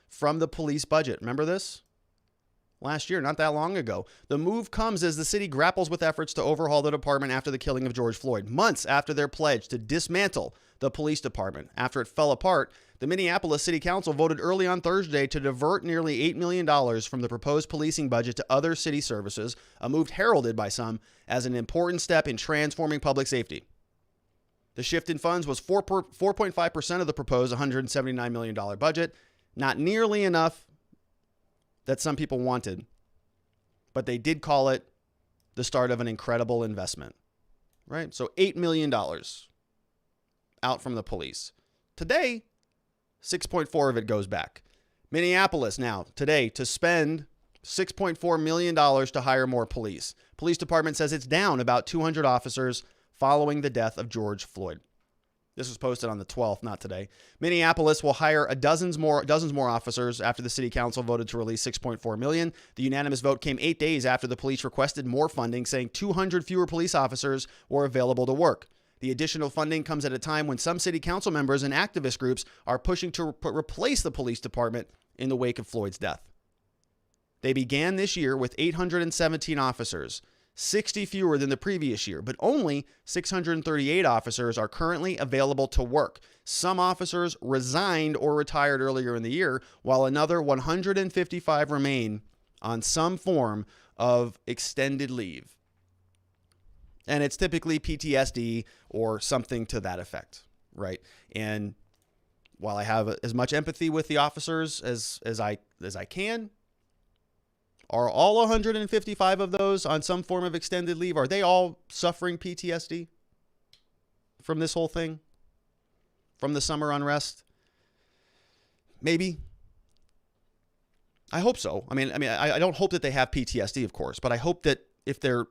from the police budget. Remember this? Last year, not that long ago. The move comes as the city grapples with efforts to overhaul the department after the killing of George Floyd, months after their pledge to dismantle the police department. After it fell apart, the Minneapolis City Council voted early on Thursday to divert nearly $8 million from the proposed policing budget to other city services, a move heralded by some as an important step in transforming public safety. The shift in funds was 4.5% of the proposed $179 million budget, not nearly enough that some people wanted, but they did call it the start of an incredible investment, right? So $8 million out from the police. Today, 6.4 of it goes back. Minneapolis now, today, to spend $6.4 million to hire more police. Police department says it's down about 200 officers following the death of George Floyd. This was posted on the 12th, not today. Minneapolis will hire dozens more officers after the city council voted to release $6.4 million. The unanimous vote came 8 days after the police requested more funding, saying 200 fewer police officers were available to work. The additional funding comes at a time when some city council members and activist groups are pushing to replace the police department in the wake of Floyd's death. They began this year with 817 officers, 60 fewer than the previous year, but only 638 officers are currently available to work. Some officers resigned or retired earlier in the year, while another 155 remain on some form of extended leave. And it's typically PTSD or something to that effect, right? And while I have as much empathy with the officers as I can, are all 155 of those on some form of extended leave? Are they all suffering PTSD from this whole thing? From the summer unrest? Maybe. I hope so. I don't hope that they have PTSD, of course, but I hope that if they're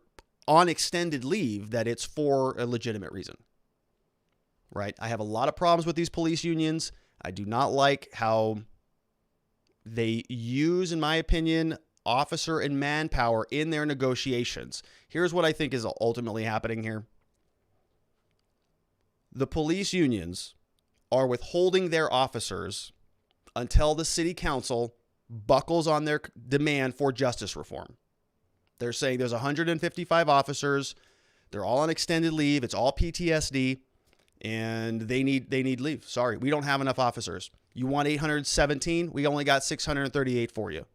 on extended leave, that it's for a legitimate reason, right? I have a lot of problems with these police unions. I do not like how they use, in my opinion, officer and manpower in their negotiations. Here's what I think is ultimately happening here. The police unions are withholding their officers until the city council buckles on their demand for justice reform. They're saying there's 155 officers. They're all on extended leave. It's all PTSD, and they need leave. Sorry, we don't have enough officers. You want 817? We only got 638 for you.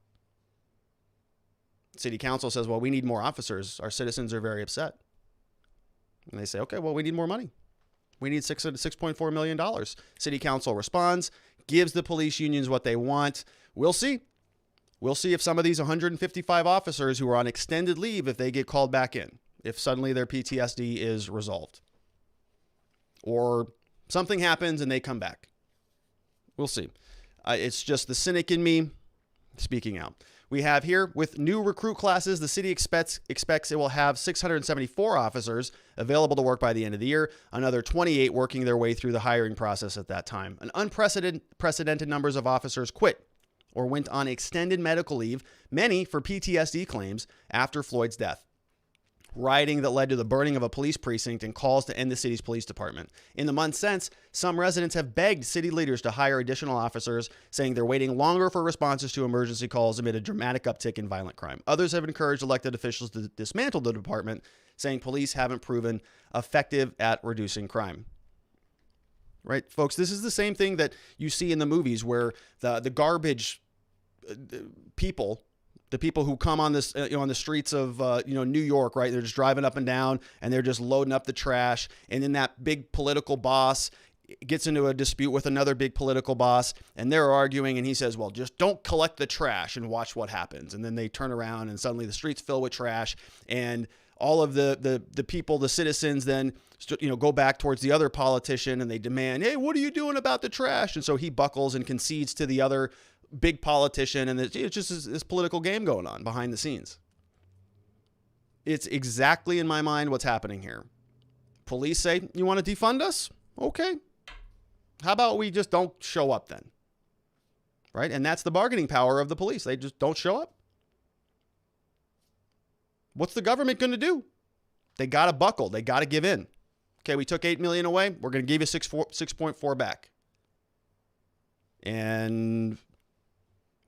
City council says, well, we need more officers. Our citizens are very upset. And they say, okay, well, we need more money. We need $6.4 million. City council responds, gives the police unions what they want. We'll see. We'll see if some of these 155 officers who are on extended leave, if they get called back in, if suddenly their PTSD is resolved. Or something happens and they come back. We'll see. It's just the cynic in me speaking out. We have here, with new recruit classes, the city expects it will have 674 officers available to work by the end of the year, another 28 working their way through the hiring process at that time. An unprecedented numbers of officers quit or went on extended medical leave, many for PTSD claims after Floyd's death. rioting that led to the burning of a police precinct, and calls to end the city's police department. In the months since, some residents have begged city leaders to hire additional officers, saying they're waiting longer for responses to emergency calls amid a dramatic uptick in violent crime. Others have encouraged elected officials to dismantle the department, saying police haven't proven effective at reducing crime. Right, folks, this is the same thing that you see in the movies where the garbage people, the people who come on this, on the streets of, New York, right? They're just driving up and down and they're just loading up the trash. And then that big political boss gets into a dispute with another big political boss and they're arguing and he says, well, just don't collect the trash and watch what happens. And then they turn around and suddenly the streets fill with trash and all of the people, the citizens then, go back towards the other politician and they demand, hey, what are you doing about the trash? And so he buckles and concedes to the other big politician, and it's just this political game going on behind the scenes. It's exactly in my mind what's happening here. Police say, you want to defund us? Okay. How about we just don't show up then? Right? And that's the bargaining power of the police. They just don't show up. What's the government going to do? They got to buckle. They got to give in. Okay, we took $8 million away. We're going to give you 6.4 back. And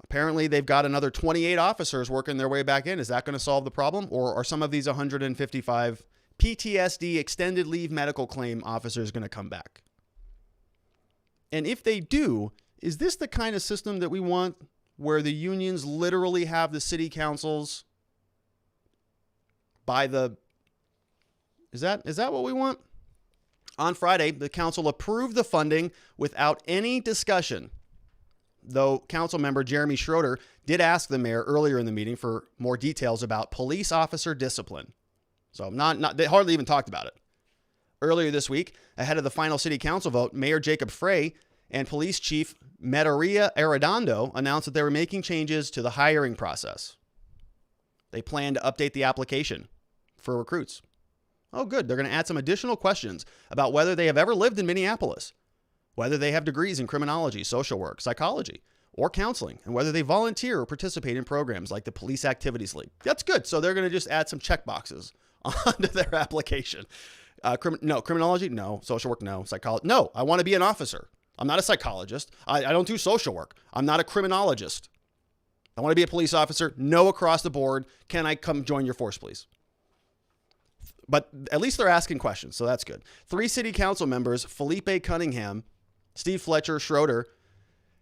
apparently they've got another 28 officers working their way back in. Is that going to solve the problem? Or are some of these 155 PTSD extended leave medical claim officers going to come back? And if they do, is this the kind of system that we want where the unions literally have the city councils by the... Is that what we want? On Friday, the council approved the funding without any discussion, though council member Jeremy Schroeder did ask the mayor earlier in the meeting for more details about police officer discipline. So they hardly even talked about it. Earlier this week, ahead of the final city council vote, Mayor Jacob Frey and Police Chief Maria Arredondo announced that they were making changes to the hiring process. They plan to update the application for recruits. Oh, good. They're going to add some additional questions about whether they have ever lived in Minneapolis, whether they have degrees in criminology, social work, psychology, or counseling, and whether they volunteer or participate in programs like the Police Activities League. That's good. So they're going to just add some check boxes onto their application. No, criminology? No. Social work? No. Psychology? No. I want to be an officer. I'm not a psychologist. I don't do social work. I'm not a criminologist. I want to be a police officer. No across the board. Can I come join your force, please? But at least they're asking questions, so that's good. 3 city council members, Felipe Cunningham, Steve Fletcher, Schroeder,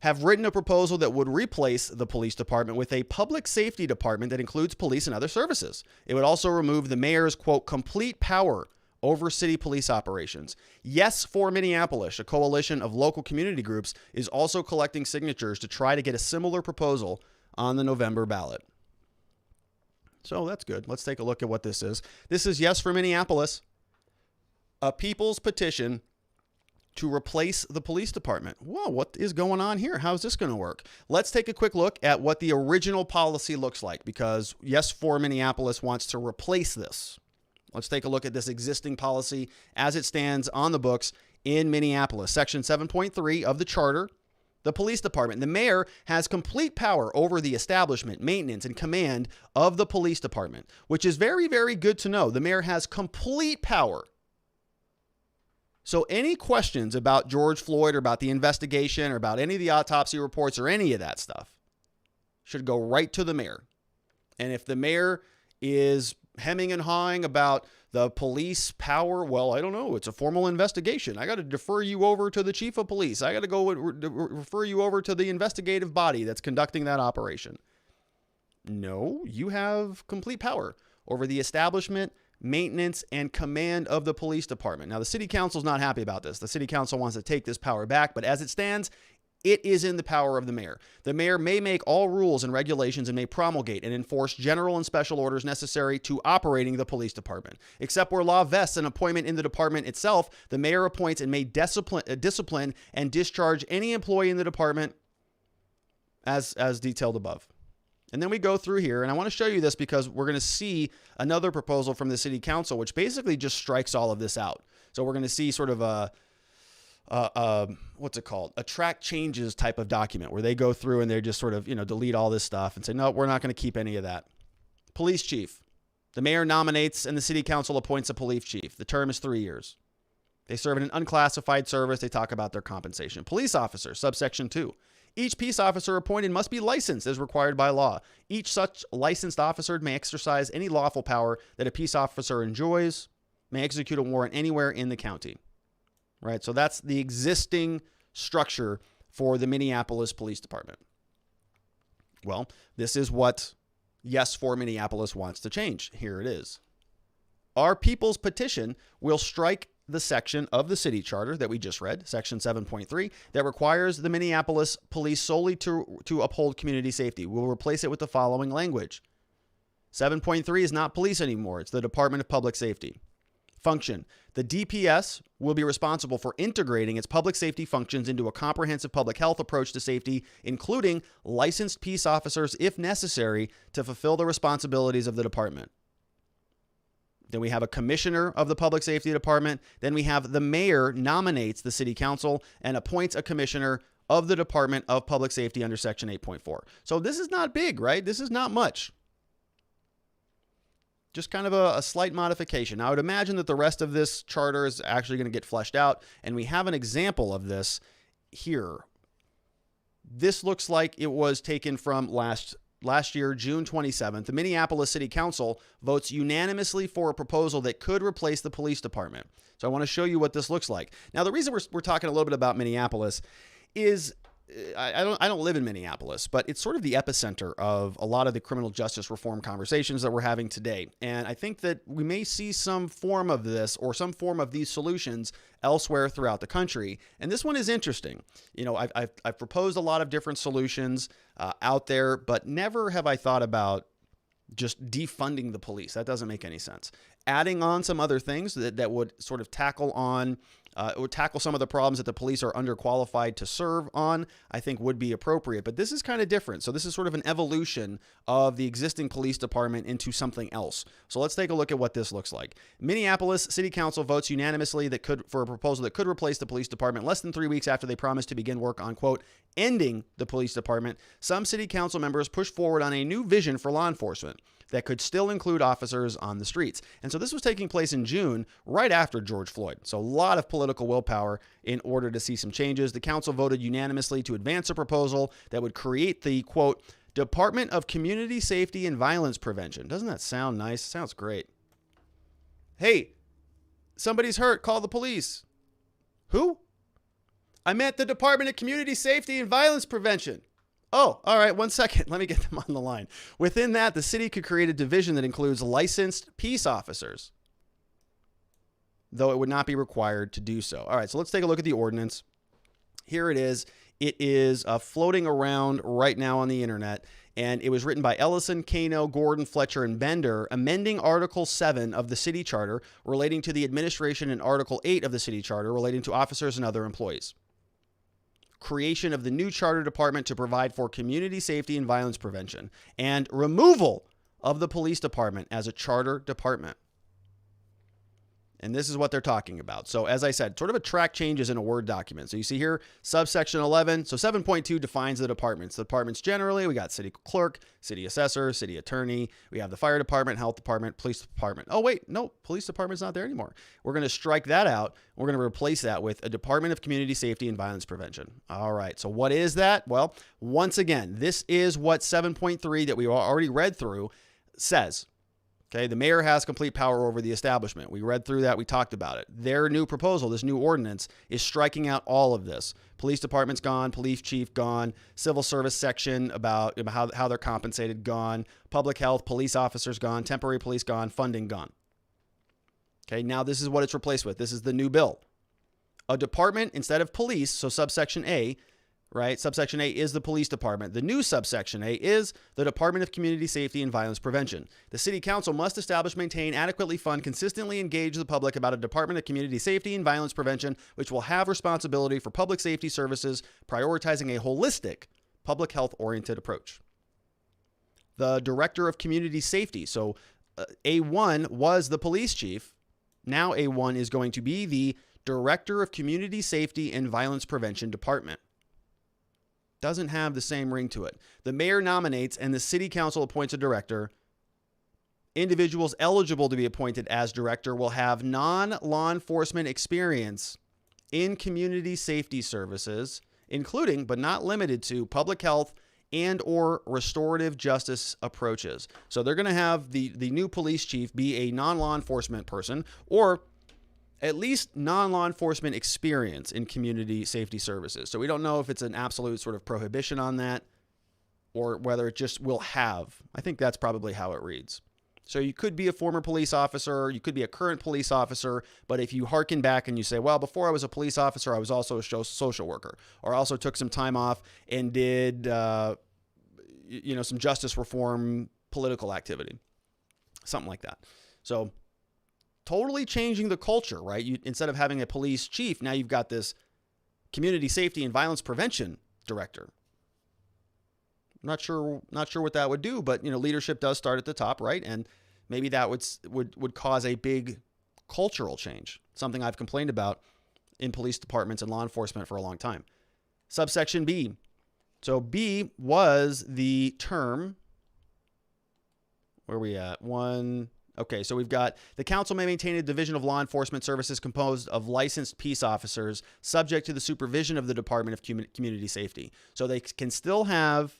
have written a proposal that would replace the police department with a public safety department that includes police and other services. It would also remove the mayor's, quote, complete power over city police operations. Yes for Minneapolis, a coalition of local community groups, is also collecting signatures to try to get a similar proposal on the November ballot. So that's good. Let's take a look at what this is. This is Yes for Minneapolis, a people's petition to replace the police department. Whoa, what is going on here? How's this going to work? Let's take a quick look at what the original policy looks like, because Yes for Minneapolis wants to replace this. Let's take a look at this existing policy as it stands on the books in Minneapolis. Section 7.3 of the charter. The police department. The mayor has complete power over the establishment, maintenance, and command of the police department, which is very, very good to know. The mayor has complete power. So any questions about George Floyd or about the investigation or about any of the autopsy reports or any of that stuff should go right to the mayor. And if the mayor is hemming and hawing about the police power, well, I don't know. It's a formal investigation. I got to defer you over to the chief of police. I got to go refer you over to the investigative body that's conducting that operation. No, you have complete power over the establishment, maintenance, and command of the police department. Now, the city council is not happy about this. The city council wants to take this power back, but as it stands, it is in the power of the mayor. The mayor may make all rules and regulations and may promulgate and enforce general and special orders necessary to operating the police department. Except where law vests an appointment in the department itself, the mayor appoints and may discipline and discharge any employee in the department as detailed above. And then we go through here, and I want to show you this because we're going to see another proposal from the city council, which basically just strikes all of this out. So we're going to see sort of a what's it called? A track changes type of document where they go through and they just sort of, delete all this stuff and say, no, we're not going to keep any of that. Police chief. The mayor nominates and the city council appoints a police chief. The term is 3 years. They serve in an unclassified service. They talk about their compensation. Police officer, subsection 2. Each peace officer appointed must be licensed as required by law. Each such licensed officer may exercise any lawful power that a peace officer enjoys, may execute a warrant anywhere in the county. Right? So that's the existing structure for the Minneapolis Police Department. Well, this is what Yes for Minneapolis wants to change. Here it is. Our people's petition will strike the section of the city charter that we just read, section 7.3, that requires the Minneapolis police solely to uphold community safety. We'll replace it with the following language. 7.3 is not police anymore. It's the Department of Public Safety. Function. The DPS will be responsible for integrating its public safety functions into a comprehensive public health approach to safety, including licensed peace officers, if necessary, to fulfill the responsibilities of the department. Then we have a commissioner of the public safety department. Then we have the mayor nominates the city council and appoints a commissioner of the Department of Public Safety under section 8.4. So this is not big, right? This is not much. Just kind of a slight modification. Now, I would imagine that the rest of this charter is actually going to get fleshed out, and we have an example of this here. This looks like it was taken from last year, June 27th. The Minneapolis City Council votes unanimously for a proposal that could replace the police department. So I want to show you what this looks like. Now, the reason we're talking a little bit about Minneapolis is I don't live in Minneapolis, but it's sort of the epicenter of a lot of the criminal justice reform conversations that we're having today. And I think that we may see some form of this or some form of these solutions elsewhere throughout the country. And this one is interesting. You know, I've proposed a lot of different solutions out there, but never have I thought about just defunding the police. That doesn't make any sense. Adding on some other things that would sort of tackle some of the problems that the police are underqualified to serve on, I think would be appropriate. But this is kind of different. So this is sort of an evolution of the existing police department into something else. So let's take a look at what this looks like. Minneapolis City Council votes unanimously for a proposal that could replace the police department less than 3 weeks after they promised to begin work on, quote, ending the police department. Some city council members push forward on a new vision for law enforcement that could still include officers on the streets. And so this was taking place in June, right after George Floyd. So a lot of political willpower in order to see some changes. The council voted unanimously to advance a proposal that would create the, quote, Department of Community Safety and Violence Prevention. Doesn't that sound nice? Sounds great. Hey, somebody's hurt. Call the police. Who? I meant the Department of Community Safety and Violence Prevention. Oh, all right. 1 second. Let me get them on the line. Within that, the city could create a division that includes licensed peace officers, though it would not be required to do so. All right. So let's take a look at the ordinance. Here it is. It is floating around right now on the internet, and it was written by Ellison, Kano, Gordon, Fletcher, and Bender, amending Article 7 of the city charter relating to the administration and Article 8 of the city charter relating to officers and other employees. Creation of the new charter department to provide for community safety and violence prevention, and removal of the police department as a charter department. And this is what they're talking about. So as I said, sort of a track changes in a Word document. So you see here, subsection 11. So 7.2 defines the departments. The departments generally, we got city clerk, city assessor, city attorney. We have the fire department, health department, police department. Oh, wait, no, police department's not there anymore. We're going to strike that out. We're going to replace that with a Department of Community Safety and Violence Prevention. All right. So what is that? Well, once again, this is what 7.3 that we already read through says. Okay, the mayor has complete power over the establishment. We read through that. We talked about it. Their new proposal, this new ordinance, is striking out all of this. Police department's gone. Police chief gone. Civil service section about how they're compensated gone. Public health, police officers gone. Temporary police gone. Funding gone. Okay, now this is what it's replaced with. This is the new bill. A department instead of police, so subsection A, right? Subsection A is the police department. The new subsection A is the Department of Community Safety and Violence Prevention. The city council must establish, maintain, adequately fund, consistently engage the public about a Department of Community Safety and Violence Prevention, which will have responsibility for public safety services, prioritizing a holistic, public health-oriented approach. The Director of Community Safety. So A1 was the police chief. Now A1 is going to be the Director of Community Safety and Violence Prevention Department. Doesn't have the same ring to it. The mayor nominates and the city council appoints a director Individuals eligible to be appointed as director will have non-law enforcement experience in community safety services, including but not limited to public health and or restorative justice approaches. So they're going to have the new police chief be a non-law enforcement person, or at least non-law enforcement experience in community safety services. So we don't know if it's an absolute sort of prohibition on that or whether it just will have. I think that's probably how it reads. So you could be a former police officer, you could be a current police officer, but if you hearken back and you say, well, before I was a police officer, I was also a social worker, or I also took some time off and did, some justice reform political activity, something like that. So totally changing the culture, right? Instead of having a police chief, now you've got this community safety and violence prevention director. Not sure what that would do, but leadership does start at the top, right? And maybe that would cause a big cultural change, something I've complained about in police departments and law enforcement for a long time. Subsection B. So B was the term. Where are we at? Okay, so we've got the council may maintain a division of law enforcement services composed of licensed peace officers subject to the supervision of the Department of Community Safety. So they can still have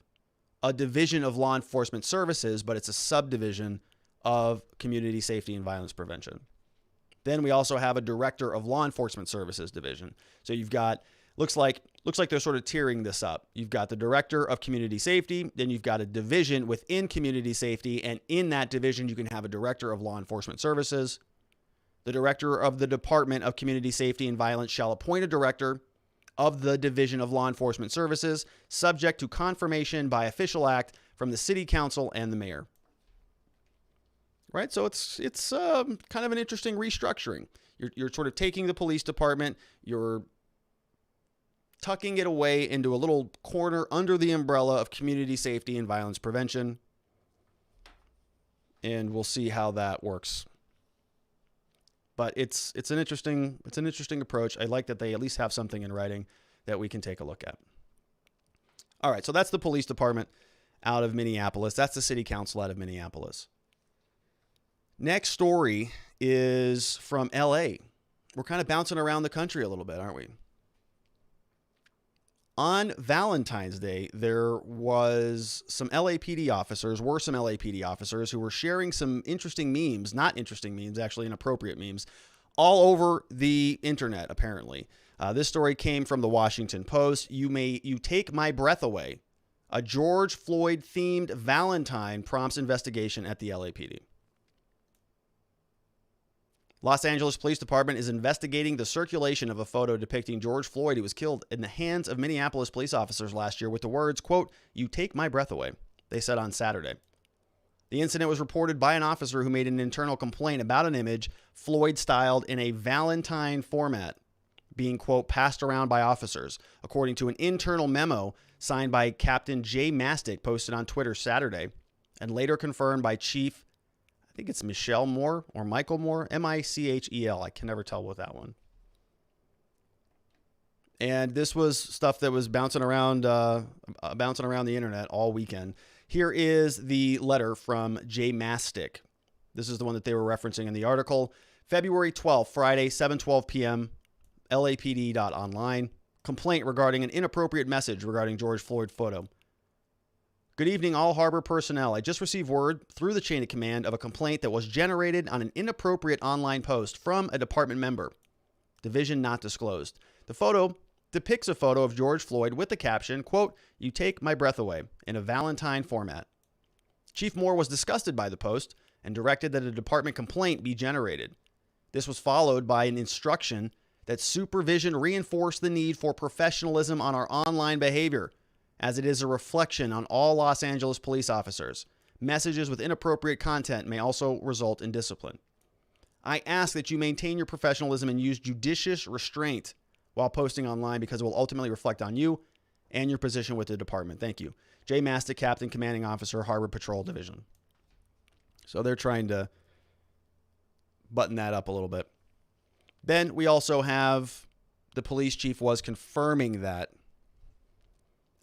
a division of law enforcement services, but it's a subdivision of community safety and violence prevention. Then we also have a director of law enforcement services division. So you've got, looks like they're sort of tiering this up. You've got the director of community safety, then you've got a division within community safety, and in that division you can have a director of law enforcement services. The director of the Department of Community Safety and Violence shall appoint a director of the Division of Law Enforcement Services, subject to confirmation by official act from the City Council and the mayor. Right, so it's kind of an interesting restructuring. You're sort of taking the police department, you're tucking it away into a little corner under the umbrella of community safety and violence prevention, and we'll see how that works. But it's an interesting approach. I like that they at least have something in writing that we can take a look at. All right, so that's the police department out of Minneapolis. That's the city council out of Minneapolis. Next story is from LA. We're kind of bouncing around the country a little bit, aren't we? On Valentine's Day, there was some LAPD officers who were sharing some interesting memes, not interesting memes, actually inappropriate memes, all over the internet, apparently. This story came from the Washington Post. You take my breath away. A George Floyd themed Valentine prompts investigation at the LAPD. Los Angeles Police Department is investigating the circulation of a photo depicting George Floyd, who was killed in the hands of Minneapolis police officers last year with the words, quote, "You take my breath away," they said on Saturday. The incident was reported by an officer who made an internal complaint about an image Floyd styled in a Valentine format being, quote, passed around by officers, according to an internal memo signed by Captain Jay Mastic posted on Twitter Saturday and later confirmed by Chief, I think it's Michelle Moore or Michael Moore, Michel. I can never tell with that one. And this was stuff that was bouncing around the internet all weekend. Here is the letter from Jay Mastic. This is the one that they were referencing in the article. February 12th, Friday, 7:12 p.m., LAPD.online. Complaint regarding an inappropriate message regarding George Floyd photo. Good evening, all Harbor personnel. I just received word through the chain of command of a complaint that was generated on an inappropriate online post from a department member. Division not disclosed. The photo depicts a photo of George Floyd with the caption, quote, "You take my breath away," in a Valentine format. Chief Moore was disgusted by the post and directed that a department complaint be generated. This was followed by an instruction that supervision reinforce the need for professionalism on our online behavior, as it is a reflection on all Los Angeles police officers. Messages with inappropriate content may also result in discipline. I ask that you maintain your professionalism and use judicious restraint while posting online because it will ultimately reflect on you and your position with the department. Thank you. Jay Mastic, Captain Commanding Officer, Harbor Patrol Division. So they're trying to button that up a little bit. Then we also have the police chief was confirming that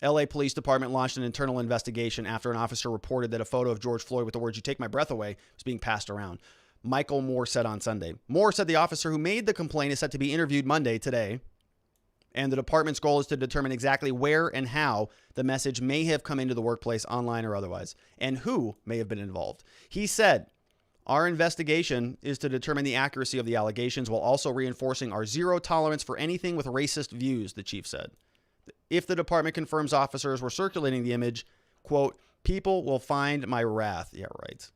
LA Police Department launched an internal investigation after an officer reported that a photo of George Floyd with the words, "You take my breath away," was being passed around. Michael Moore said on Sunday. Moore said the officer who made the complaint is set to be interviewed Monday, today, and the department's goal is to determine exactly where and how the message may have come into the workplace, online or otherwise, and who may have been involved. He said, "Our investigation is to determine the accuracy of the allegations while also reinforcing our zero tolerance for anything with racist views," the chief said. If the department confirms officers were circulating the image, quote, "people will find my wrath." Yeah, right.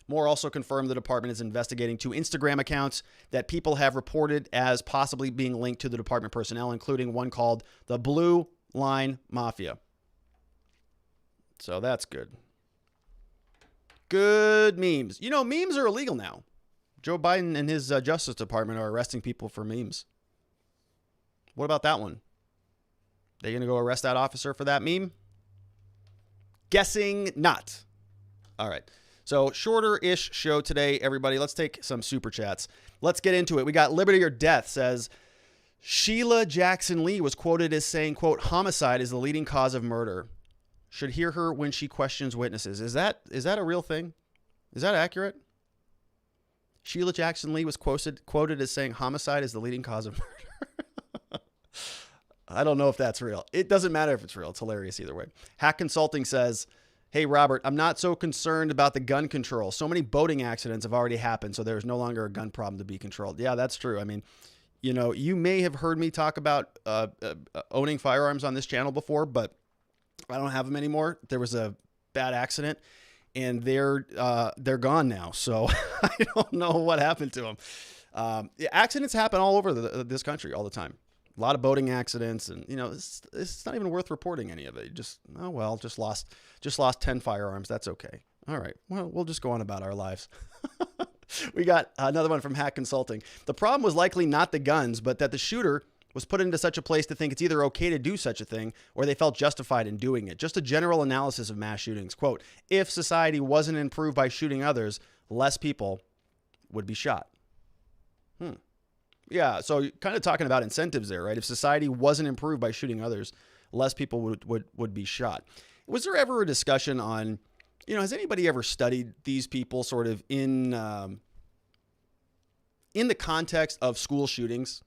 Moore also confirmed the department is investigating 2 Instagram accounts that people have reported as possibly being linked to the department personnel, including one called the Blue Line Mafia. So that's good. Good memes. You know, memes are illegal now. Joe Biden and his Justice Department are arresting people for memes. What about that one? They going to go arrest that officer for that meme? Guessing not. All right. So shorter-ish show today, everybody. Let's take some super chats. Let's get into it. We got Liberty or Death says, Sheila Jackson Lee was quoted as saying, quote, "Homicide is the leading cause of murder. Should hear her when she questions witnesses." Is that a real thing? Is that accurate? Sheila Jackson Lee was quoted as saying homicide is the leading cause of murder. I don't know if that's real. It doesn't matter if it's real. It's hilarious either way. Hack Consulting says, "Hey, Robert, I'm not so concerned about the gun control. So many boating accidents have already happened, so there's no longer a gun problem to be controlled." Yeah, that's true. I mean, you know, you may have heard me talk about owning firearms on this channel before, but I don't have them anymore. There was a bad accident, and they're gone now. So I don't know what happened to them. Accidents happen all over this country all the time. A lot of boating accidents, and you know, it's not even worth reporting any of it. Just lost 10 firearms. That's okay. All right. Well, we'll just go on about our lives. We got another one from Hack Consulting. "The problem was likely not the guns, but that the shooter was put into such a place to think it's either okay to do such a thing or they felt justified in doing it. Just a general analysis of mass shootings. Quote, if society wasn't improved by shooting others, less people would be shot." Yeah, so kind of talking about incentives there, right? If society wasn't improved by shooting others, less people would be shot. Was there ever a discussion on, you know, has anybody ever studied these people sort of in the context of school shootings?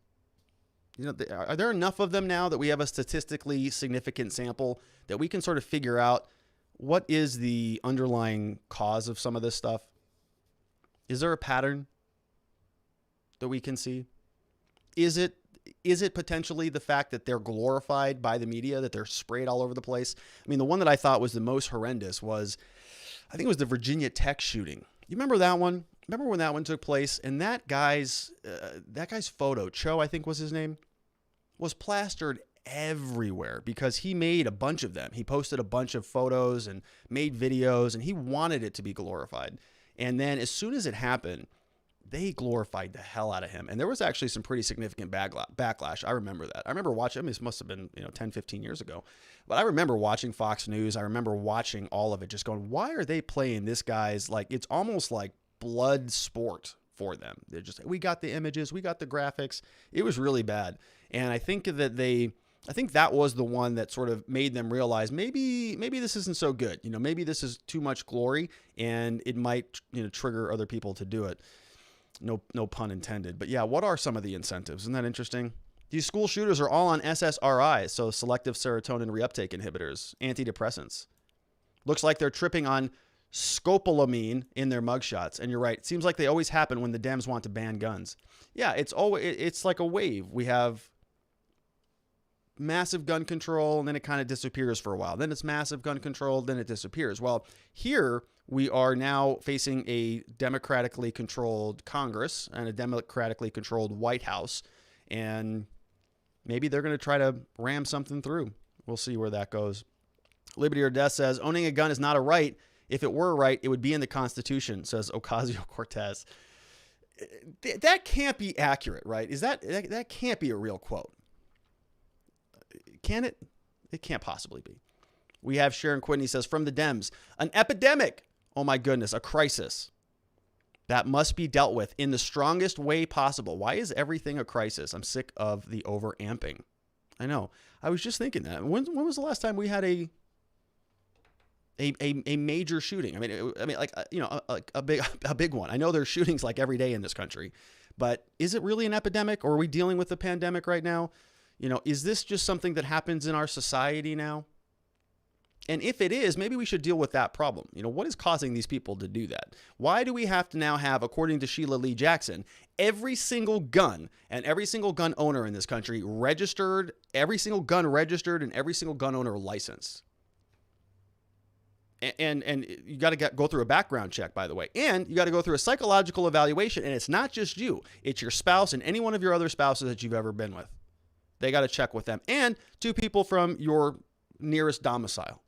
You know, are there enough of them now that we have a statistically significant sample that we can sort of figure out what is the underlying cause of some of this stuff? Is there a pattern that we can see? Is it potentially the fact that they're glorified by the media, that they're sprayed all over the place? I mean, the one that I thought was the most horrendous was, I think it was the Virginia Tech shooting. You remember that one? Remember when that one took place? And that guy's photo, Cho, I think was his name, was plastered everywhere because he made a bunch of them. He posted a bunch of photos and made videos, and he wanted it to be glorified. And then as soon as it happened, they glorified the hell out of him. And there was actually some pretty significant backlash. I remember that. I remember watching, I mean, this must have been, 10, 15 years ago. But I remember watching Fox News. I remember watching all of it, just going, why are they playing this guy's, like, it's almost like blood sport for them. They're just, we got the images, we got the graphics. It was really bad. And I think that was the one that sort of made them realize maybe this isn't so good. Maybe this is too much glory, and it might, trigger other people to do it. No pun intended. But yeah, what are some of the incentives? Isn't that interesting? These school shooters are all on SSRIs, so selective serotonin reuptake inhibitors, antidepressants. Looks like they're tripping on scopolamine in their mugshots. And you're right. It seems like they always happen when the Dems want to ban guns. Yeah, it's like a wave. We have massive gun control, and then it kind of disappears for a while. Then it's massive gun control, then it disappears. Well, here we are now facing a democratically controlled Congress and a democratically controlled White House, and maybe they're going to try to ram something through. We'll see where that goes. Liberty or Death says, owning a gun is not a right. If it were a right, it would be in the Constitution, says Ocasio-Cortez. That can't be accurate, right? That can't be a real quote. Can it? It can't possibly be. We have Sharon Quidney says, from the Dems, an epidemic. Oh my goodness, a crisis that must be dealt with in the strongest way possible. Why is everything a crisis? I'm sick of the over-amping. I know. I was just thinking that. When was the last time we had a major shooting? I mean, like, a big one. I know there's shootings like every day in this country, but is it really an epidemic, or are we dealing with a pandemic right now? Is this just something that happens in our society now? And if it is, maybe we should deal with that problem. What is causing these people to do that? Why do we have to now have, according to Sheila Lee Jackson, every single gun and every single gun owner in this country registered, every single gun registered, and every single gun owner licensed? And you got to go through a background check, by the way. And you got to go through a psychological evaluation. And it's not just you. It's your spouse and any one of your other spouses that you've ever been with. They got to check with them. And 2 people from your nearest domicile.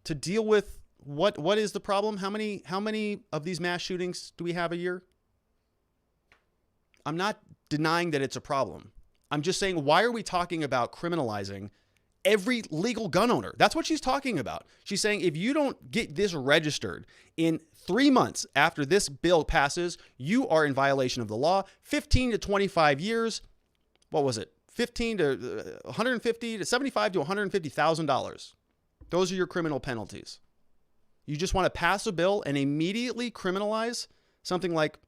To deal with what is the problem? How many of these mass shootings do we have a year? I'm not denying that it's a problem. I'm just saying, why are we talking about criminalizing every legal gun owner? That's what she's talking about. She's saying, if you don't get this registered in 3 months after this bill passes, you are in violation of the law. 15 to 25 years. What was it? 15 to 150 to 75 to $150,000. Those are your criminal penalties. You just want to pass a bill and immediately criminalize something like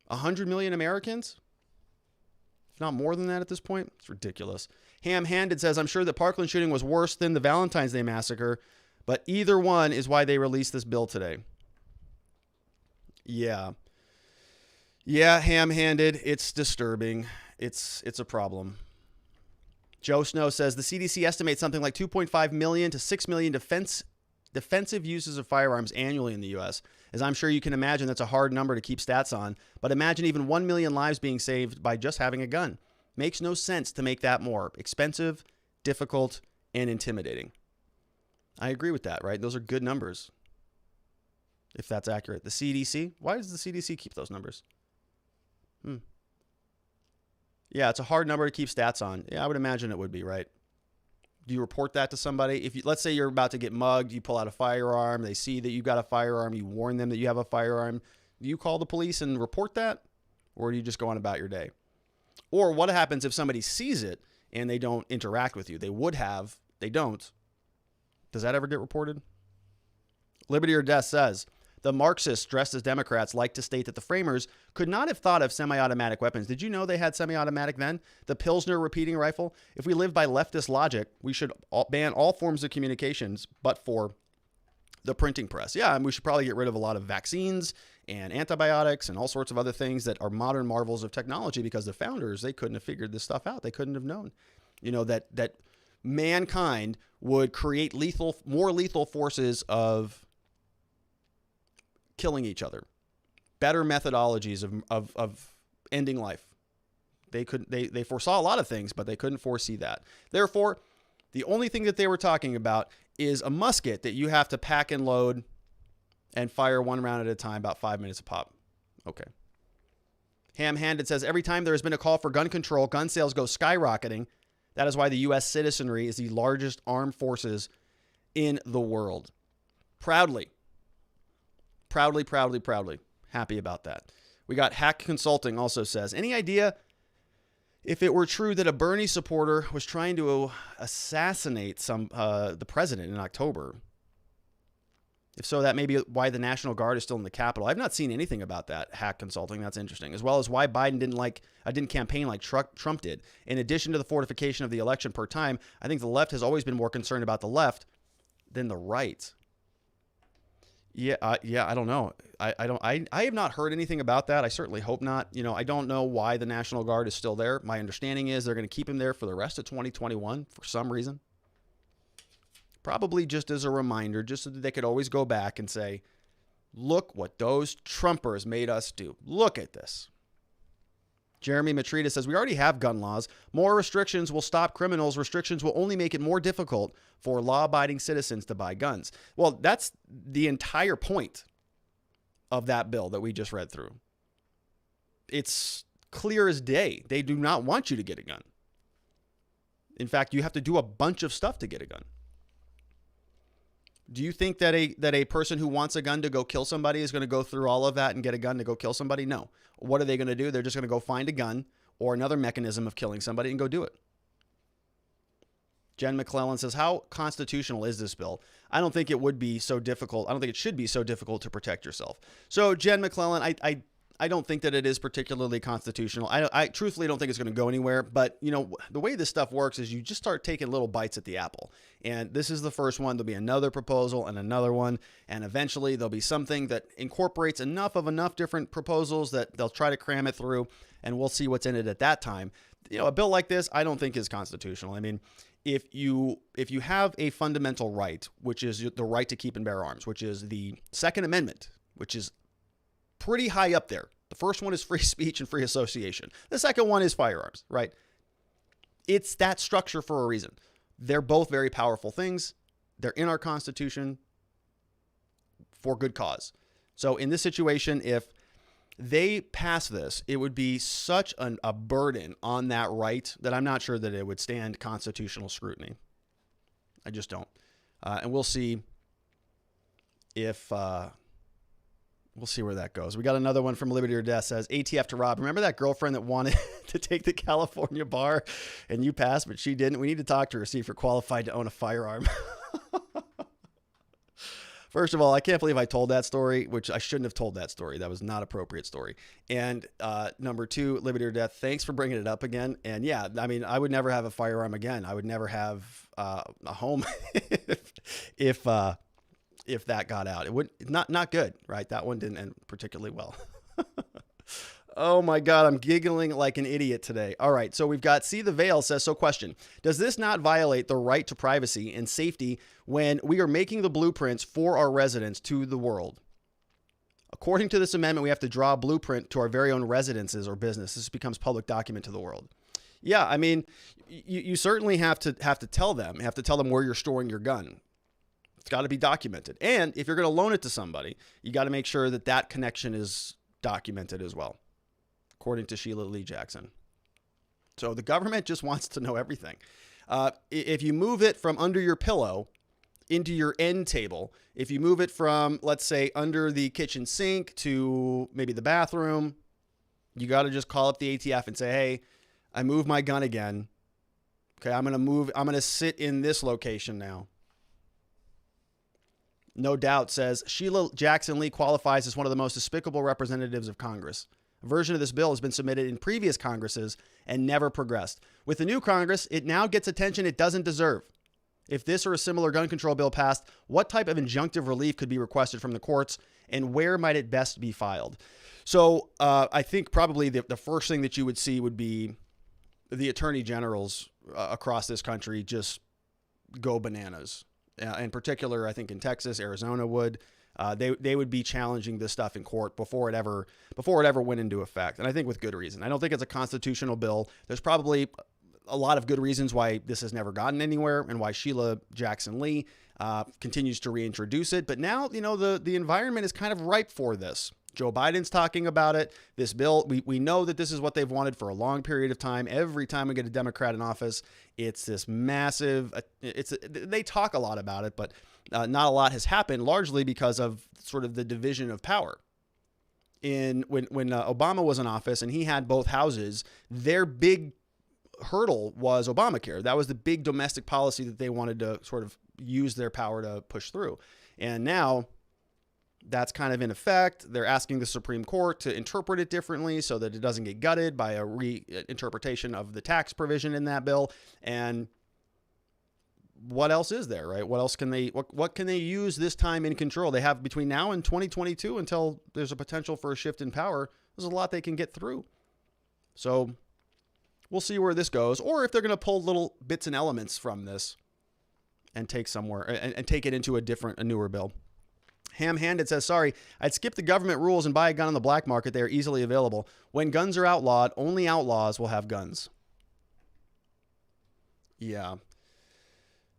100 million Americans? If not more than that at this point. It's ridiculous. Ham-handed says, I'm sure the Parkland shooting was worse than the Valentine's Day massacre, but either one is why they released this bill today. Yeah. Yeah, ham-handed. It's disturbing. It's a problem. Joe Snow says the CDC estimates something like 2.5 million to 6 million defensive uses of firearms annually in the U.S. As I'm sure you can imagine, that's a hard number to keep stats on. But imagine even 1 million lives being saved by just having a gun. Makes no sense to make that more expensive, difficult, and intimidating. I agree with that, right? Those are good numbers, if that's accurate. The CDC? Why does the CDC keep those numbers? Yeah, it's a hard number to keep stats on. Yeah, I would imagine it would be, right? Do you report that to somebody? Let's say you're about to get mugged, you pull out a firearm, they see that you've got a firearm, you warn them that you have a firearm. Do you call the police and report that? Or do you just go on about your day? Or what happens if somebody sees it and they don't interact with you? They would have, they don't. Does that ever get reported? Liberty or Death says, the Marxists dressed as Democrats like to state that the framers could not have thought of semi-automatic weapons. Did you know they had semi-automatic then? The Pilsner repeating rifle? If we live by leftist logic, we should ban all forms of communications but for the printing press. Yeah, and we should probably get rid of a lot of vaccines and antibiotics and all sorts of other things that are modern marvels of technology, because the founders, they couldn't have figured this stuff out. They couldn't have known, that mankind would create more lethal forces of killing each other, better methodologies of ending life. They foresaw a lot of things, but they couldn't foresee that. Therefore, the only thing that they were talking about is a musket that you have to pack and load and fire one round at a time, about 5 minutes a pop. Okay. Ham-handed says, every time there has been a call for gun control, gun sales go skyrocketing. That is why the U.S. citizenry is the largest armed forces in the world. Proudly happy about that. We got Hack Consulting also says, any idea if it were true that a Bernie supporter was trying to assassinate the president in October? If so, that may be why the National Guard is still in the Capitol. I've not seen anything about that. Hack Consulting. That's interesting. As well as why Biden didn't campaign like Trump did. In addition to the fortification of the election per time, I think the left has always been more concerned about the left than the right. Yeah, I don't know. I have not heard anything about that. I certainly hope not. I don't know why the National Guard is still there. My understanding is they're going to keep him there for the rest of 2021 for some reason. Probably just as a reminder, just so that they could always go back and say, look what those Trumpers made us do. Look at this. Jeremy Matrita says, we already have gun laws. More restrictions will stop criminals. Restrictions will only make it more difficult for law-abiding citizens to buy guns. Well, that's the entire point of that bill that we just read through. It's clear as day. They do not want you to get a gun. In fact, you have to do a bunch of stuff to get a gun. Do you think that a person who wants a gun to go kill somebody is going to go through all of that and get a gun to go kill somebody? No. What are they going to do? They're just going to go find a gun or another mechanism of killing somebody and go do it. Jen McClellan says, how constitutional is this bill? I don't think it would be so difficult. I don't think it should be so difficult to protect yourself. So Jen McClellan, I don't think that it is particularly constitutional. I truthfully don't think it's going to go anywhere. But, you know, the way this stuff works is you just start taking little bites at the apple. And this is the first one. There'll be another proposal and another one. And eventually there'll be something that incorporates enough different proposals that they'll try to cram it through. And we'll see what's in it at that time. You know, a bill like this, I don't think is constitutional. I mean, if you have a fundamental right, which is the right to keep and bear arms, which is the Second Amendment, which is pretty high up there. The first one is free speech and free association. The second one is firearms, right? It's that structure for a reason. They're both very powerful things. They're in our Constitution for good cause. So in this situation, if they pass this, it would be such a burden on that right that I'm not sure that it would stand constitutional scrutiny. I just don't. And we'll see if... we'll see where that goes. We got another one from Liberty or Death says, ATF to Rob. Remember that girlfriend that wanted to take the California bar and you passed, but she didn't? We need to talk to her, see if you're qualified to own a firearm. First of all, I can't believe I told that story, which I shouldn't have told that story. That was not appropriate story. And number two, Liberty or Death, thanks for bringing it up again. And yeah, I mean, I would never have a firearm again. I would never have a home if that got out. It would not good, right? That one didn't end particularly well. Oh my God, I'm giggling like an idiot today. All right, so we've got See the Veil says, so question, does this not violate the right to privacy and safety when we are making the blueprints for our residents to the world? According to this amendment, we have to draw a blueprint to our very own residences or business. This becomes public document to the world. Yeah, I mean, you certainly have to tell them. You have to tell them where you're storing your gun. It's got to be documented. And if you're going to loan it to somebody, you got to make sure that that connection is documented as well, according to Sheila Lee Jackson. So the government just wants to know everything. If you move it from under your pillow into your end table, if you move it from, let's say, under the kitchen sink to maybe the bathroom, you got to just call up the ATF and say, hey, I moved my gun again. Okay, I'm going to sit in this location now. No Doubt says, Sheila Jackson Lee qualifies as one of the most despicable representatives of Congress. A version of this bill has been submitted in previous Congresses and never progressed. With the new Congress, it now gets attention it doesn't deserve. If this or a similar gun control bill passed, what type of injunctive relief could be requested from the courts, and where might it best be filed? So I think probably the first thing that you would see would be the attorney generals across this country just go bananas. In particular, I think in Texas, Arizona would. They would be challenging this stuff in court before it ever went into effect. And I think with good reason. I don't think it's a constitutional bill. There's probably a lot of good reasons why this has never gotten anywhere and why Sheila Jackson Lee continues to reintroduce it. But now, you know, the environment is kind of ripe for this. Joe Biden's talking about it. This bill, we know that this is what they've wanted for a long period of time. Every time we get a Democrat in office, it's this massive, they talk a lot about it, but not a lot has happened, largely because of sort of the division of power. When Obama was in office and he had both houses, their big hurdle was Obamacare. That was the big domestic policy that they wanted to sort of use their power to push through. And now that's kind of in effect. They're asking the Supreme Court to interpret it differently so that it doesn't get gutted by a reinterpretation of the tax provision in that bill. And what else is there, right? What else can what can they use this time in control? They have between now and 2022 until there's a potential for a shift in power. There's a lot they can get through. So we'll see where this goes, or if they're going to pull little bits and elements from this and take somewhere and take it into a newer bill. Ham-handed says, sorry, I'd skip the government rules and buy a gun on the black market. They are easily available. When guns are outlawed, only outlaws will have guns. Yeah.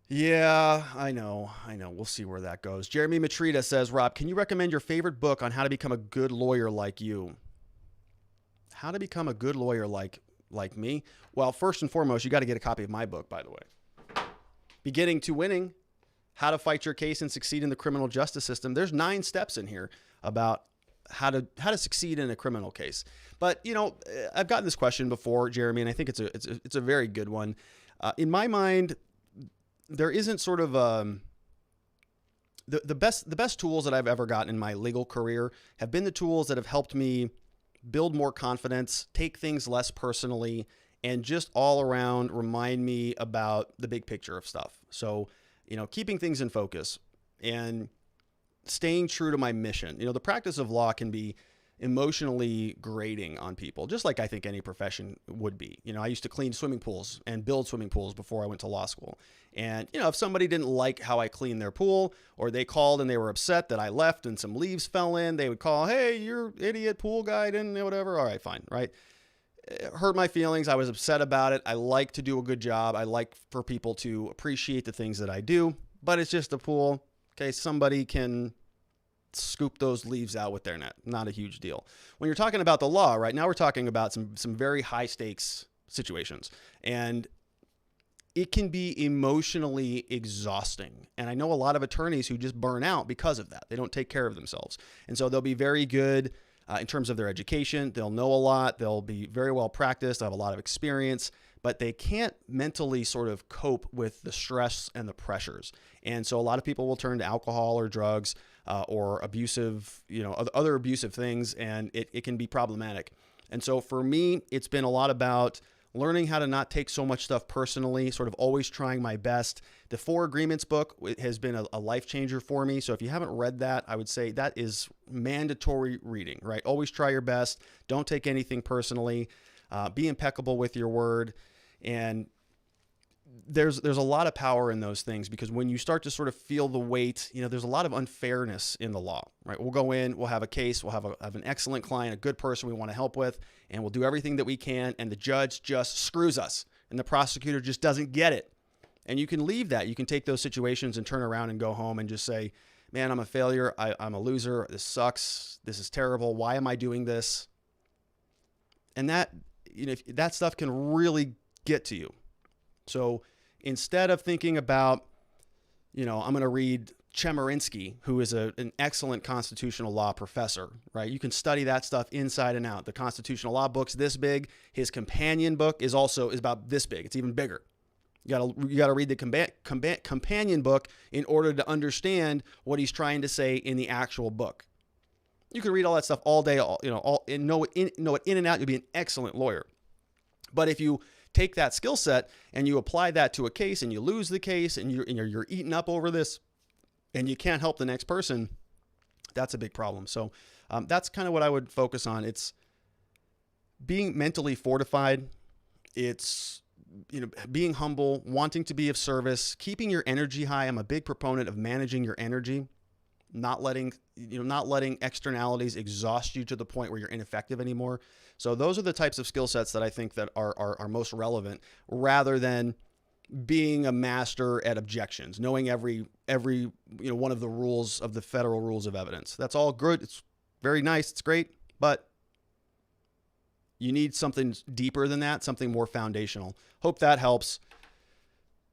Yeah, I know. We'll see where that goes. Jeremy Matrita says, Rob, can you recommend your favorite book on how to become a good lawyer like you? How to become a good lawyer like me? Well, first and foremost, you got to get a copy of my book, by the way. Beginning to Winning, How to Fight Your Case and Succeed in the Criminal Justice System. There's 9 steps in here about how to succeed in a criminal case. But I've gotten this question before, Jeremy, and I think it's a very good one. In my mind, there isn't sort of the best tools that I've ever gotten in my legal career have been the tools that have helped me build more confidence, take things less personally, and just all around remind me about the big picture of stuff. So, keeping things in focus and staying true to my mission. The practice of law can be emotionally grating on people, just like I think any profession would be. I used to clean swimming pools and build swimming pools before I went to law school. And, if somebody didn't like how I cleaned their pool, or they called and they were upset that I left and some leaves fell in, they would call, hey, you're idiot pool guy, didn't whatever. All right, fine. Right. It hurt my feelings. I was upset about it. I like to do a good job. I like for people to appreciate the things that I do, but it's just a pool. Okay. Somebody can scoop those leaves out with their net. Not a huge deal. When you're talking about the law, right now, we're talking about some very high stakes situations, and it can be emotionally exhausting. And I know a lot of attorneys who just burn out because of that. They don't take care of themselves. And so they'll be very good in terms of their education. They'll know a lot. They'll be very well practiced. Have a lot of experience, but they can't mentally sort of cope with the stress and the pressures. And so a lot of people will turn to alcohol or drugs or abusive, other abusive things, and it can be problematic. And so for me, it's been a lot about learning how to not take so much stuff personally, sort of always trying my best. The 4 Agreements book has been a life changer for me. So if you haven't read that, I would say that is mandatory reading, right? Always try your best. Don't take anything personally. Be impeccable with your word. And there's a lot of power in those things, because when you start to sort of feel the weight, there's a lot of unfairness in the law, right? We'll go in, we'll have a case, we'll have an excellent client, a good person we want to help with, and we'll do everything that we can, and the judge just screws us, and the prosecutor just doesn't get it. And you can leave that. You can take those situations and turn around and go home and just say, man, I'm a failure. I'm a loser. This sucks. This is terrible. Why am I doing this? And that, that stuff can really get to you. So instead of thinking about, I'm going to read Chemerinsky, who is an excellent constitutional law professor, right? You can study that stuff inside and out. The constitutional law book's this big. His companion book is about this big. It's even bigger. You got to read the companion book in order to understand what he's trying to say in the actual book. You can read all that stuff all day, and know it in and out. You'll be an excellent lawyer. But if you take that skill set and you apply that to a case, and you lose the case, and you're eaten up over this, and you can't help the next person, that's a big problem. So that's kind of what I would focus on. It's being mentally fortified. It's being humble, wanting to be of service, keeping your energy high. I'm a big proponent of managing your energy, not letting externalities exhaust you to the point where you're ineffective anymore. So those are the types of skill sets that I think that are most relevant, rather than being a master at objections, knowing every one of the rules of the federal rules of evidence. That's all good. It's very nice. It's great, but you need something deeper than that, something more foundational. Hope that helps.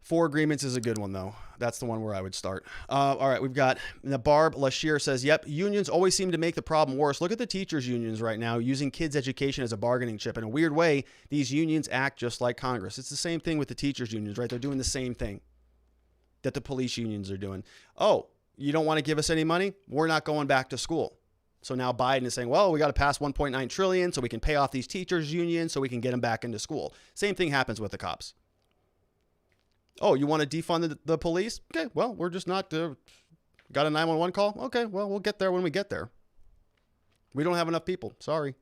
4 Agreements is a good one, though. That's the one where I would start. All right, we've got Barb Lashir says, yep, unions always seem to make the problem worse. Look at the teachers' unions right now, using kids' education as a bargaining chip. In a weird way, these unions act just like Congress. It's the same thing with the teachers' unions, right? They're doing the same thing that the police unions are doing. Oh, you don't want to give us any money? We're not going back to school. So now Biden is saying, well, we got to pass $1.9 trillion so we can pay off these teachers' unions so we can get them back into school. Same thing happens with the cops. Oh, you want to defund the police? Okay, well, we're just not, got a 911 call? Okay, well, we'll get there when we get there. We don't have enough people. Sorry.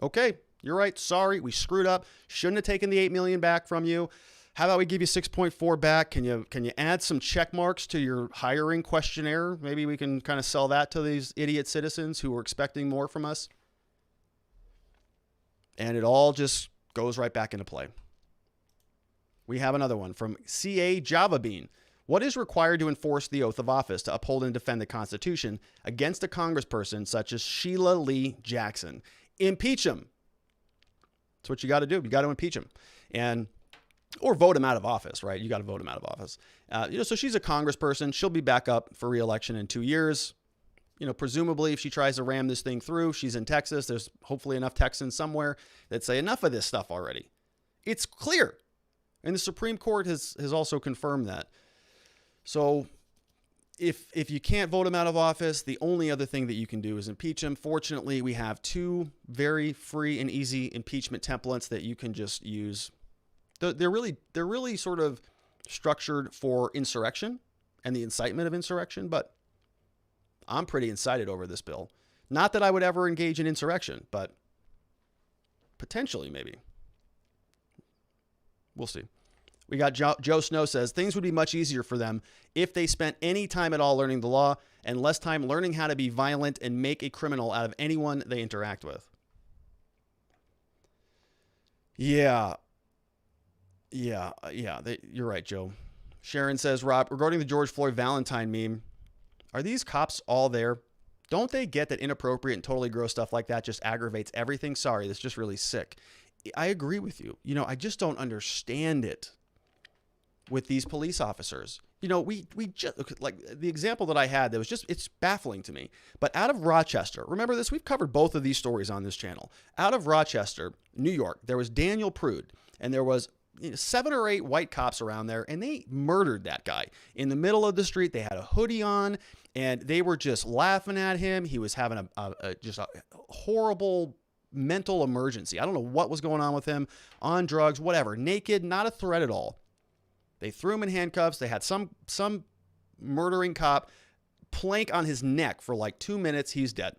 Okay, you're right. Sorry, we screwed up. Shouldn't have taken the $8 million back from you. How about we give you 6.4 back? Can you add some check marks to your hiring questionnaire? Maybe we can kind of sell that to these idiot citizens who are expecting more from us. And it all just goes right back into play. We have another one from CA Java Bean. What is required to enforce the oath of office to uphold and defend the Constitution against a congressperson such as Sheila Lee Jackson? Impeach him. That's what you got to do. You got to impeach him. Or vote him out of office, right? You got to vote him out of office. So she's a congressperson. She'll be back up for re-election in 2 years. presumably if she tries to ram this thing through, she's in Texas. There's hopefully enough Texans somewhere that say enough of this stuff already. It's clear. And the Supreme Court has also confirmed that. So if you can't vote him out of office, the only other thing that you can do is impeach him. Fortunately, we have 2 very free and easy impeachment templates that you can just use. They're really sort of structured for insurrection and the incitement of insurrection, but I'm pretty excited over this bill. Not that I would ever engage in insurrection, but potentially maybe. We'll see. We got Joe Snow says, things would be much easier for them if they spent any time at all learning the law and less time learning how to be violent and make a criminal out of anyone they interact with. Yeah. You're right, Joe. Sharon says, Rob, regarding the George Floyd Valentine meme, are these cops all there? Don't they get that inappropriate and totally gross stuff like that just aggravates everything? Sorry, that's just really sick. I agree with you. I just don't understand it with these police officers. We just, like the example that I had, that was just, it's baffling to me. But out of Rochester, remember this, we've covered both of these stories on this channel. Out of Rochester, New York, there was Daniel Prude, and there was 7 or 8 white cops around there, and they murdered that guy in the middle of the street. They had a hoodie on, and they were just laughing at him. He was having just a horrible mental emergency. I don't know what was going on with him, on drugs, whatever, naked, not a threat at all. They threw him in handcuffs. They had some murdering cop plank on his neck for like 2 minutes. He's dead.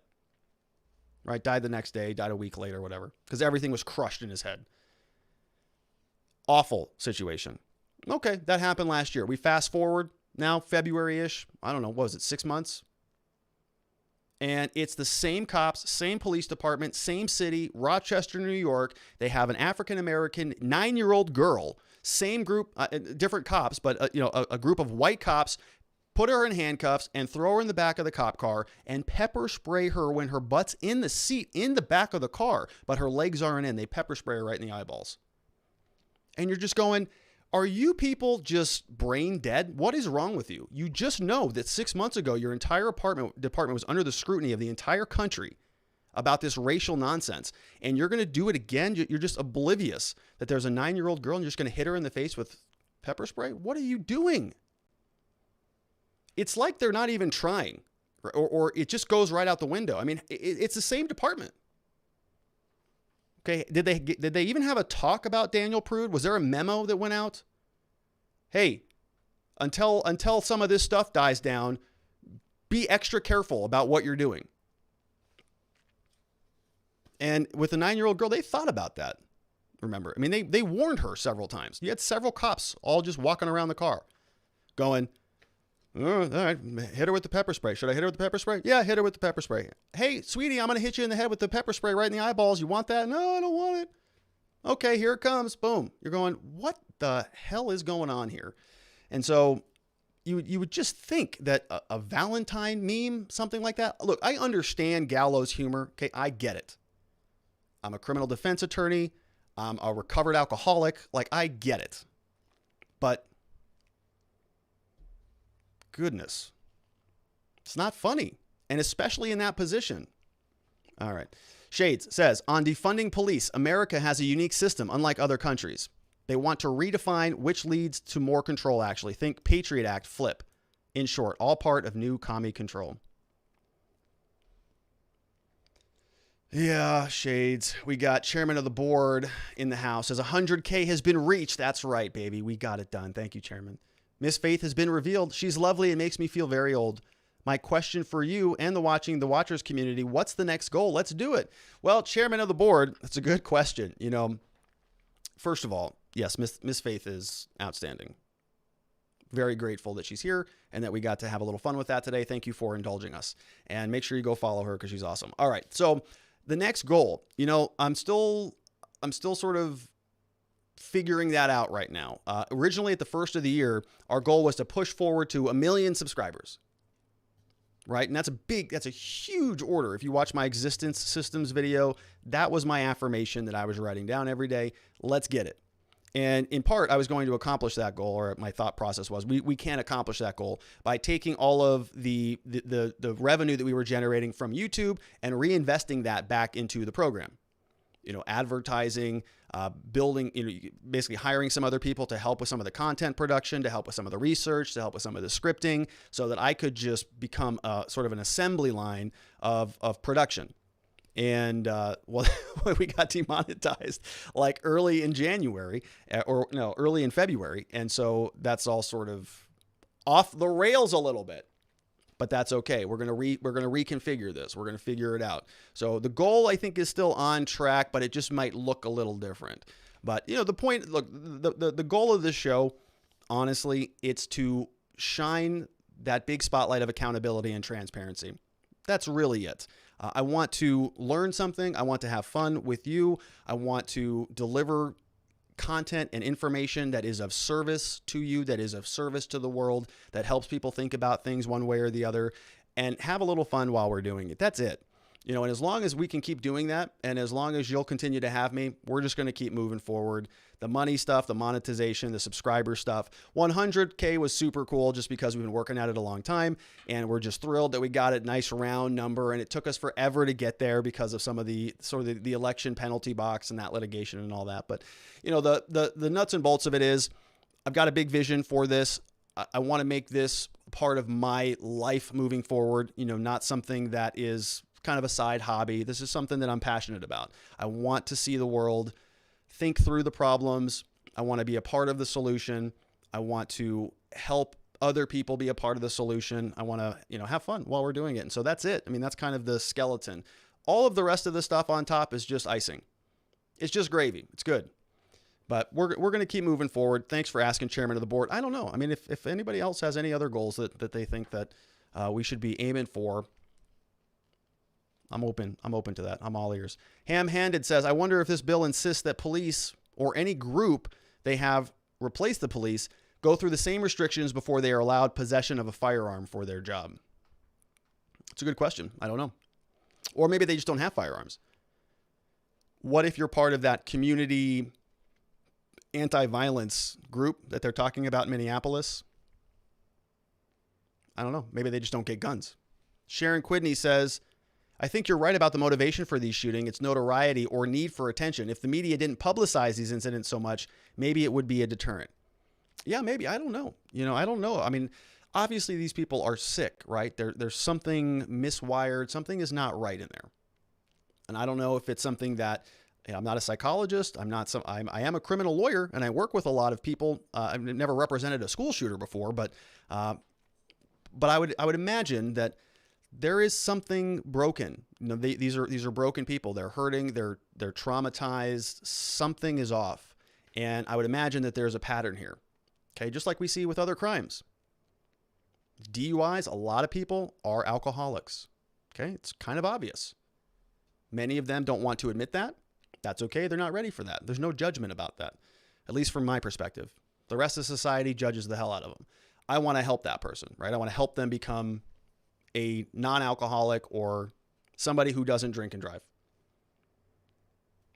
Right? Died the next day, died a week later, whatever, because everything was crushed in his head. Awful situation. Okay, that happened last year. We fast forward now, February-ish. I don't know, what was it, 6 months? And it's the same cops, same police department, same city, Rochester, New York. They have an African-American 9-year-old girl, same group, different cops, but a group of white cops put her in handcuffs and throw her in the back of the cop car and pepper spray her when her butt's in the seat in the back of the car, but her legs aren't in. They pepper spray her right in the eyeballs. And you're just going, are you people just brain dead? What is wrong with you? You just know that 6 months ago, your entire department was under the scrutiny of the entire country about this racial nonsense. And you're going to do it again. You're just oblivious that there's a 9-year-old girl and you're just going to hit her in the face with pepper spray. What are you doing? It's like they're not even trying, or it just goes right out the window. I mean, it's the same department. Okay, did they even have a talk about Daniel Prude? Was there a memo that went out? Hey, until some of this stuff dies down, be extra careful about what you're doing. And with the 9-year-old girl, they thought about that. Remember, I mean, they warned her several times. You had several cops all just walking around the car going, all right, hit her with the pepper spray. Should I hit her with the pepper spray? Yeah, hit her with the pepper spray. Hey, sweetie, I'm going to hit you in the head with the pepper spray right in the eyeballs. You want that? No, I don't want it. Okay, here it comes. Boom. You're going, what the hell is going on here? And so you would just think that a Valentine meme, something like that. Look, I understand gallows humor. Okay, I get it. I'm a criminal defense attorney. I'm a recovered alcoholic. Like, I get it. But goodness, it's not funny. And especially in that position. All right. Shades says, on defunding police, America has a unique system, unlike other countries. They want to redefine which leads to more control, actually. Think Patriot Act flip. In short, all part of new commie control. Yeah, Shades. We got chairman of the board in the House. Says 100K has been reached. That's right, baby. We got it done. Thank you, Chairman. Miss Faith has been revealed. She's lovely and makes me feel very old. My question for you and the Watchers community, what's the next goal? Let's do it. Well, chairman of the board, that's a good question. First of all, yes, Miss Faith is outstanding. Very grateful that she's here and that we got to have a little fun with that today. Thank you for indulging us. And make sure you go follow her because she's awesome. All right. So the next goal, I'm still sort of figuring that out right now. Originally at the first of the year, our goal was to push forward to 1 million subscribers. Right? And that's a huge order. If you watch my existence systems video, that was my affirmation that I was writing down every day. Let's get it. And in part, I was going to accomplish that goal, or my thought process was, we can't accomplish that goal by taking all of the revenue that we were generating from YouTube and reinvesting that back into the program. Advertising, building, basically hiring some other people to help with some of the content production, to help with some of the research, to help with some of the scripting, so that I could just become sort of an assembly line of production. And we got demonetized like early in January, early in February. And so that's all sort of off the rails a little bit. But that's okay. We're gonna reconfigure this. We're gonna figure it out. So the goal, I think, is still on track, but it just might look a little different. But the point, look, the goal of this show, honestly, it's to shine that big spotlight of accountability and transparency. That's really it. I want to learn something. I want to have fun with you. I want to deliver content and information that is of service to you, that is of service to the world, that helps people think about things one way or the other, and have a little fun while we're doing it. That's it. And as long as we can keep doing that, and as long as you'll continue to have me, we're just going to keep moving forward. The money stuff, the monetization, the subscriber stuff. 100K was super cool just because we've been working at it a long time, and we're just thrilled that we got it. Nice round number, and it took us forever to get there because of some of the election penalty box and that litigation and all that. But the nuts and bolts of it is, I've got a big vision for this. I want to make this part of my life moving forward. Not something that is kind of a side hobby. This is something that I'm passionate about. I want to see the world think through the problems. I want to be a part of the solution. I want to help other people be a part of the solution. I want to, have fun while we're doing it. And so that's it. I mean, that's kind of the skeleton. All of the rest of the stuff on top is just icing. It's just gravy. It's good. But we're going to keep moving forward. Thanks for asking, Chairman of the Board. I don't know. I mean, if anybody else has any other goals that they think that we should be aiming for, I'm open to that. I'm all ears. Ham-handed says, I wonder if this bill insists that police or any group they have replace the police go through the same restrictions before they are allowed possession of a firearm for their job. It's a good question. I don't know. Or maybe they just don't have firearms. What if you're part of that community anti-violence group that they're talking about in Minneapolis? I don't know. Maybe they just don't get guns. Sharon Quidney says, I think you're right about the motivation for these shootings. It's notoriety or need for attention. If the media didn't publicize these incidents so much, maybe it would be a deterrent. Yeah, maybe. I don't know. I don't know. I mean, obviously these people are sick, right? There's something miswired. Something is not right in there. And I don't know if it's something that, I'm not a psychologist. I am a criminal lawyer, and I work with a lot of people. I've never represented a school shooter before, but I would imagine that there is something broken. These are broken people. They're hurting. They're traumatized. Something is off. And I would imagine that there's a pattern here. Okay. Just like we see with other crimes. DUIs, a lot of people are alcoholics. Okay. It's kind of obvious. Many of them don't want to admit that. That's okay. They're not ready for that. There's no judgment about that. At least from my perspective. The rest of society judges the hell out of them. I want to help that person, right? I want to help them become a non-alcoholic or somebody who doesn't drink and drive.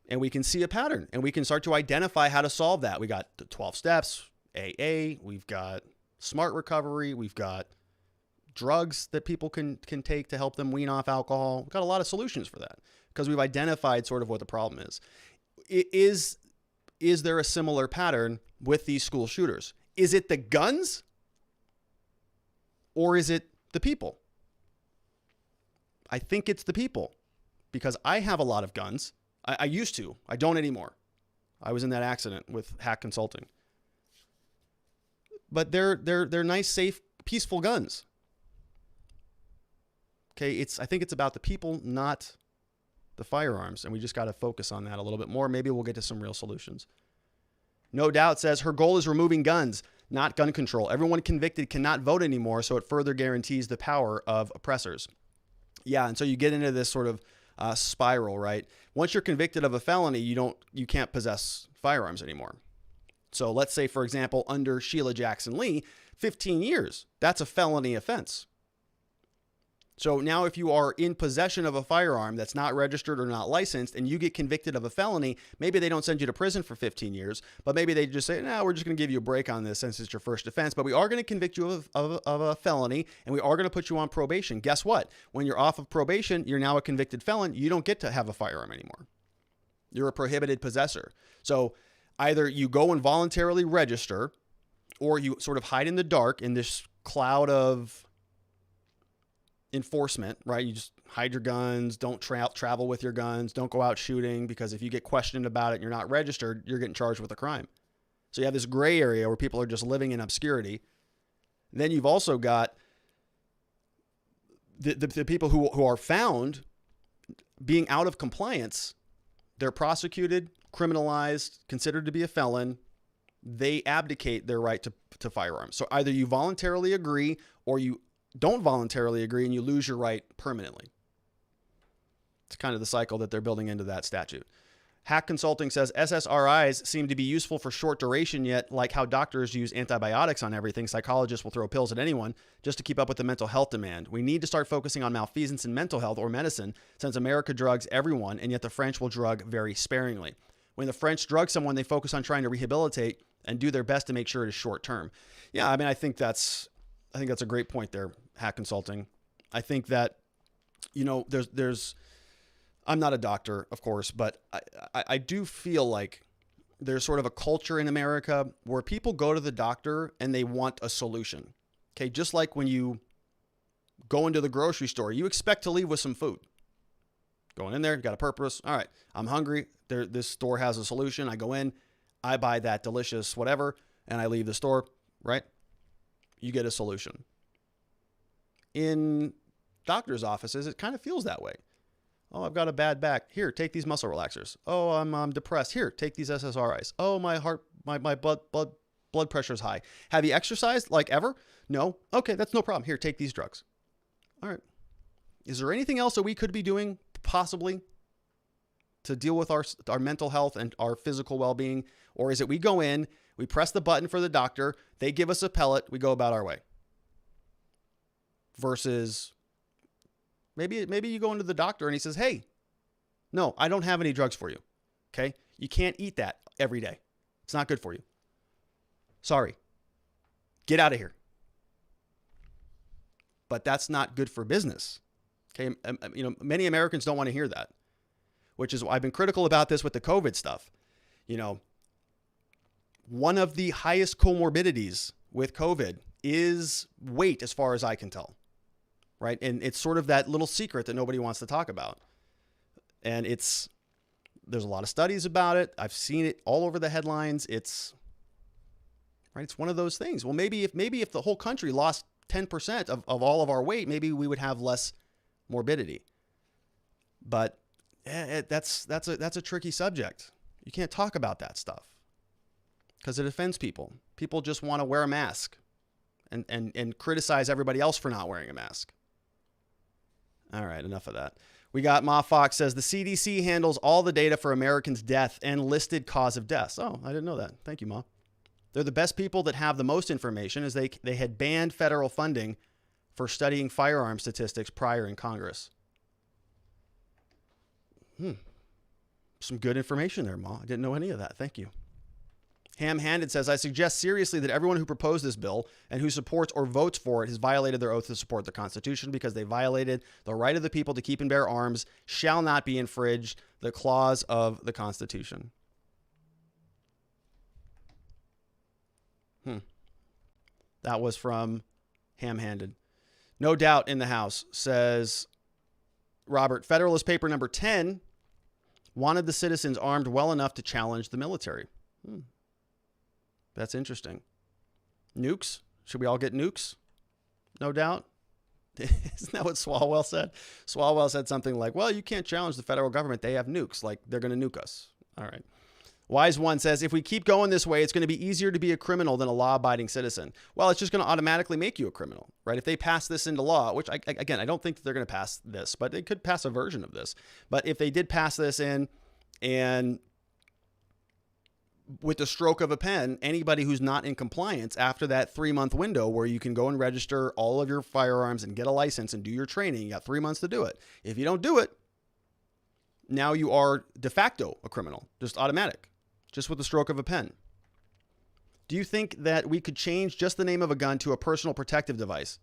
And we can see a pattern, and we can start to identify how to solve that. We got the 12 steps, AA, we've got smart recovery, we've got drugs that people can take to help them wean off alcohol. We've got a lot of solutions for that because we've identified sort of what the problem is. Is there a similar pattern with these school shooters? Is it the guns or is it the people? I think it's the people because I have a lot of guns. I used to. I don't anymore. I was in that accident with Hack Consulting. But they're nice, safe, peaceful guns. Okay, I think it's about the people, not the firearms, and we just got to focus on that a little bit more. Maybe we'll get to some real solutions. No Doubt says her goal is removing guns, not gun control. Everyone convicted cannot vote anymore, so it further guarantees the power of oppressors. Yeah, and so you get into this sort of spiral, right? Once you're convicted of a felony, you can't possess firearms anymore. So let's say, for example, under Sheila Jackson Lee, 15 years, that's a felony offense. So now if you are in possession of a firearm that's not registered or not licensed and you get convicted of a felony, maybe they don't send you to prison for 15 years, but maybe they just say, no, we're just going to give you a break on this since it's your first offense, but we are going to convict you of a felony and we are going to put you on probation. Guess what? When you're off of probation, you're now a convicted felon. You don't get to have a firearm anymore. You're a prohibited possessor. So either you go and voluntarily register or you sort of hide in the dark in this cloud of enforcement, right? You just hide your guns, don't travel with your guns, don't go out shooting, because if you get questioned about it and you're not registered, you're getting charged with a crime. So you have this gray area where people are just living in obscurity. Then you've also got the people who are found being out of compliance. They're prosecuted, criminalized, considered to be a felon. They abdicate their right to firearms. So either you voluntarily agree or you don't voluntarily agree and you lose your right permanently. It's kind of the cycle that they're building into that statute. Hack Consulting says SSRIs seem to be useful for short duration, yet like how doctors use antibiotics on everything, psychologists will throw pills at anyone just to keep up with the mental health demand. We need to start focusing on malfeasance in mental health or medicine, since America drugs everyone, and yet the French will drug very sparingly. When the French drug someone, they focus on trying to rehabilitate and do their best to make sure it is short term. Yeah, I mean, I think that's a great point there, Hack Consulting. I think that, there's I'm not a doctor, of course, but I do feel like there's sort of a culture in America where people go to the doctor and they want a solution. Okay, just like when you go into the grocery store, you expect to leave with some food. Going in there, got a purpose. All right, I'm hungry. This store has a solution. I go in, I buy that delicious whatever, and I leave the store, right? You get a solution. In doctors' offices, it kind of feels that way. Oh, I've got a bad back. Here, take these muscle relaxers. Oh, I'm depressed. Here, take these SSRIs. Oh, my heart, my blood pressure's high. Have you exercised like ever? No. Okay, that's no problem. Here, take these drugs. All right. Is there anything else that we could be doing possibly to deal with our mental health and our physical well-being? Or is it we go in, we press the button for the doctor, they give us a pellet, we go about our way? Versus maybe you go into the doctor and he says, hey, no, I don't have any drugs for you. Okay. You can't eat that every day. It's not good for you. Sorry. Get out of here. But that's not good for business. Okay. Many Americans don't want to hear that, which is why I've been critical about this with the COVID stuff. One of the highest comorbidities with COVID is weight, as far as I can tell. Right. And it's sort of that little secret that nobody wants to talk about. And there's a lot of studies about it. I've seen it all over the headlines. It's one of those things. Well, maybe if the whole country lost 10% of all of our weight, maybe we would have less morbidity. But that's a tricky subject. You can't talk about that stuff because it offends people. People just want to wear a mask and criticize everybody else for not wearing a mask. All right, enough of that. We got Ma Fox says the CDC handles all the data for Americans' death and listed cause of deaths. Oh, I didn't know that. Thank you, Ma. They're the best people that have the most information, as they had banned federal funding for studying firearm statistics prior in Congress. Some good information there, Ma. I didn't know any of that. Thank you. Ham-handed says, I suggest seriously that everyone who proposed this bill and who supports or votes for it has violated their oath to support the Constitution because they violated the right of the people to keep and bear arms shall not be infringed, the clause of the Constitution. That was from Ham-handed. No doubt in the House, says Robert. Federalist Paper number 10 wanted the citizens armed well enough to challenge the military. That's interesting. Nukes? Should we all get nukes? No doubt. Isn't that what Swalwell said? Swalwell said something like, well, you can't challenge the federal government. They have nukes. Like, they're going to nuke us. All right. Wise One says, if we keep going this way, it's going to be easier to be a criminal than a law-abiding citizen. Well, it's just going to automatically make you a criminal, right? If they pass this into law, which, I don't think that they're going to pass this, but they could pass a version of this. But if they did pass this in and with the stroke of a pen, anybody who's not in compliance after that 3-month window where you can go and register all of your firearms and get a license and do your training, you got 3 months to do it. If you don't do it, now you are de facto a criminal, just automatic, just with the stroke of a pen. Do you think that we could change just the name of a gun to a personal protective device?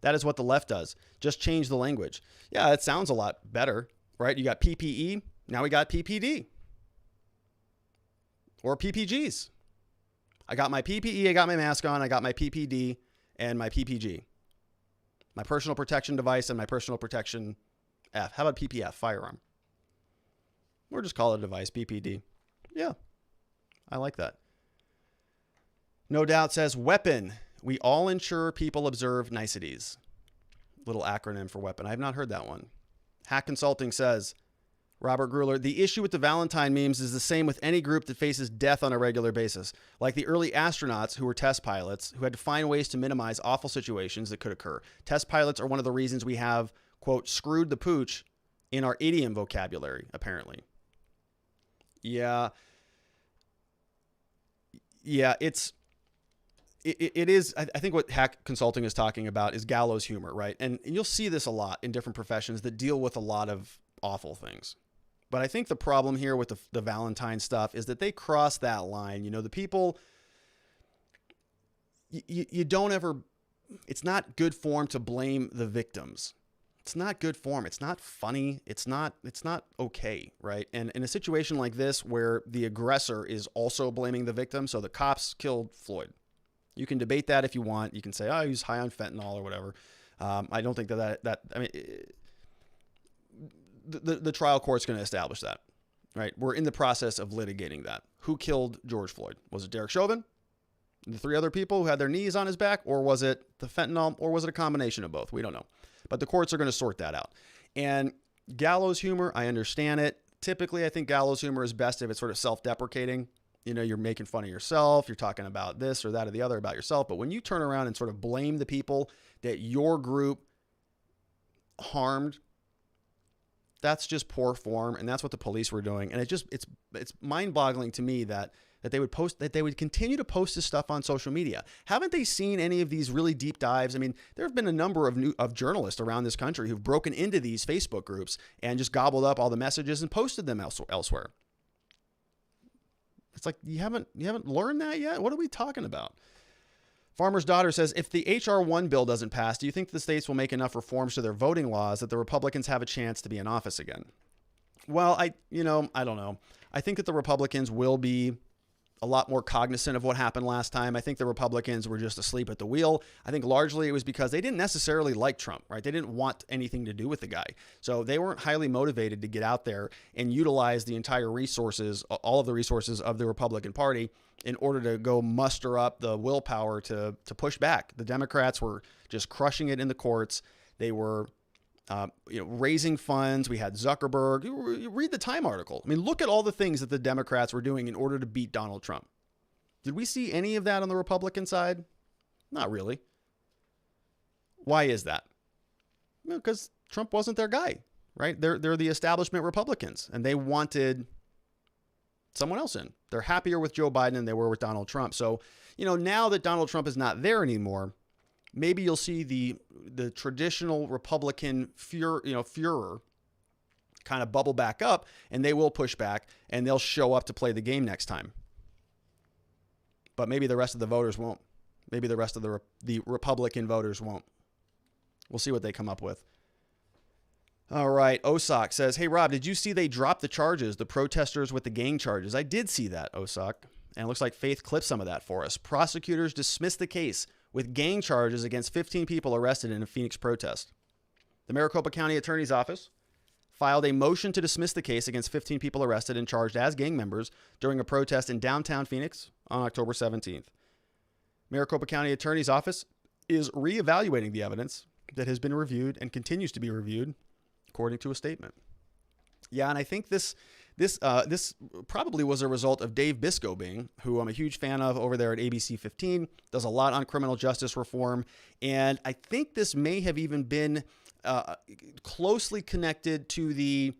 That is what the left does. Just change the language. Yeah, it sounds a lot better, right? You got PPE, now we got PPD. Or PPGs. I got my PPE, I got my mask on, I got my PPD and my PPG. My personal protection device and my personal protection F. How about PPF, firearm? Or just call it a device, PPD. Yeah, I like that. No Doubt says, weapon. We all ensure people observe niceties. Little acronym for weapon. I have not heard that one. Hack Consulting says, Robert Gruler, the issue with the Valentine memes is the same with any group that faces death on a regular basis, like the early astronauts who were test pilots who had to find ways to minimize awful situations that could occur. Test pilots are one of the reasons we have, quote, screwed the pooch in our idiom vocabulary, apparently. Yeah, it is. I think what Hack Consulting is talking about is gallows humor, right? And you'll see this a lot in different professions that deal with a lot of awful things. But I think the problem here with the Valentine stuff is that they cross that line. You know, the people, you don't ever, it's not good form to blame the victims. It's not good form. It's not funny. It's not okay, right? And in a situation like this where the aggressor is also blaming the victim, so the cops killed Floyd. You can debate that if you want. You can say, oh, he's high on fentanyl or whatever. I don't think that I mean, the trial court's going to establish that, right? We're in the process of litigating that. Who killed George Floyd? Was it Derek Chauvin? The 3 other people who had their knees on his back? Or was it the fentanyl? Or was it a combination of both? We don't know. But the courts are going to sort that out. And gallows humor, I understand it. Typically, I think gallows humor is best if it's sort of self-deprecating. You know, you're making fun of yourself. You're talking about this or that or the other about yourself. But when you turn around and sort of blame the people that your group harmed, that's just poor form. And that's what the police were doing. And it's mind-boggling to me that they would continue to post this stuff on social media. Haven't they seen any of these really deep dives? I mean, there have been a number of journalists around this country who've broken into these Facebook groups and just gobbled up all the messages and posted them elsewhere. It's like, you haven't learned that yet? What are we talking about? Farmer's Daughter says, if the H.R. 1 bill doesn't pass, do you think the states will make enough reforms to their voting laws that the Republicans have a chance to be in office again? Well, I don't know. I think that the Republicans will be a lot more cognizant of what happened last time. I think the Republicans were just asleep at the wheel. I think largely it was because they didn't necessarily like Trump, right? They didn't want anything to do with the guy. So they weren't highly motivated to get out there and utilize the entire resources, all of the resources of the Republican Party in order to go muster up the willpower to push back. The Democrats were just crushing it in the courts. They were raising funds. We had Zuckerberg. You read the Time article. I mean, look at all the things that the Democrats were doing in order to beat Donald Trump. Did we see any of that on the Republican side? Not really. Why is that? Because Trump wasn't their guy, right? They're the establishment Republicans, and they wanted someone else in. They're happier with Joe Biden than they were with Donald Trump. So, now that Donald Trump is not there anymore, maybe you'll see the traditional Republican furor kind of bubble back up, and they will push back, and they'll show up to play the game next time. But maybe the rest of the voters won't. Maybe the rest of the Republican voters won't. We'll see what they come up with. All right. Osak says, hey, Rob, did you see they dropped the charges, the protesters with the gang charges? I did see that, Osak. And it looks like Faith clipped some of that for us. Prosecutors dismissed the case with gang charges against 15 people arrested in a Phoenix protest. The Maricopa County Attorney's Office filed a motion to dismiss the case against 15 people arrested and charged as gang members during a protest in downtown Phoenix on October 17th. Maricopa County Attorney's Office is reevaluating the evidence that has been reviewed and continues to be reviewed, according to a statement. Yeah, and I think this probably was a result of Dave Biscobing, who I'm a huge fan of over there at ABC 15, does a lot on criminal justice reform. And I think this may have even been closely connected to the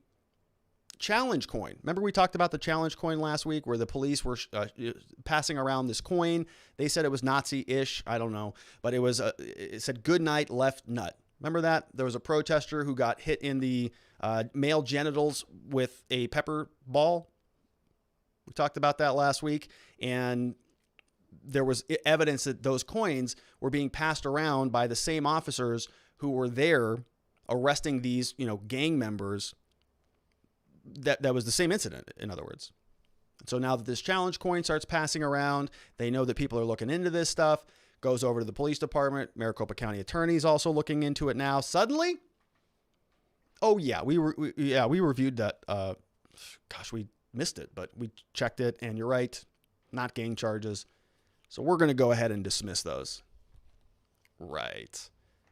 challenge coin. Remember we talked about the challenge coin last week where the police were passing around this coin. They said it was Nazi-ish. I don't know. But it said good night, left nut. Remember that? There was a protester who got hit in the male genitals with a pepper ball. We talked about that last week. And there was evidence that those coins were being passed around by the same officers who were there arresting these, gang members. That was the same incident, in other words. So now that this challenge coin starts passing around, they know that people are looking into this stuff, goes over to the police department. Maricopa County attorney is also looking into it now. Suddenly, we reviewed that. We missed it, but we checked it, and you're right, not gang charges. So we're going to go ahead and dismiss those. Right.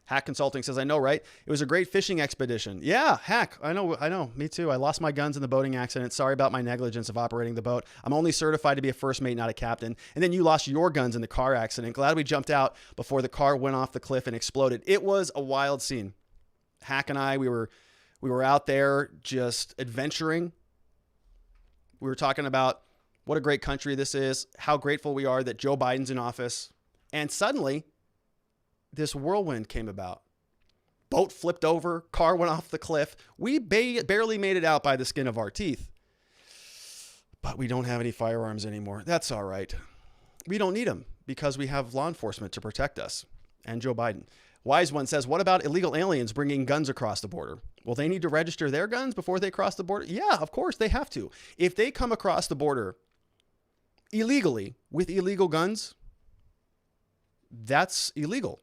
Hack Consulting says, I know, right? It was a great fishing expedition. Yeah, Hack. I know. Me too. I lost my guns in the boating accident. Sorry about my negligence of operating the boat. I'm only certified to be a first mate, not a captain. And then you lost your guns in the car accident. Glad we jumped out before the car went off the cliff and exploded. It was a wild scene. Hack and I, we were out there just adventuring. We were talking about what a great country this is, how grateful we are that Joe Biden's in office. And suddenly, this whirlwind came about. Boat flipped over, car went off the cliff. We barely made it out by the skin of our teeth. But we don't have any firearms anymore. That's all right. We don't need them because we have law enforcement to protect us and Joe Biden. Wise One says, what about illegal aliens bringing guns across the border? Well, they need to register their guns before they cross the border? Yeah, of course they have to. If they come across the border illegally with illegal guns, that's illegal.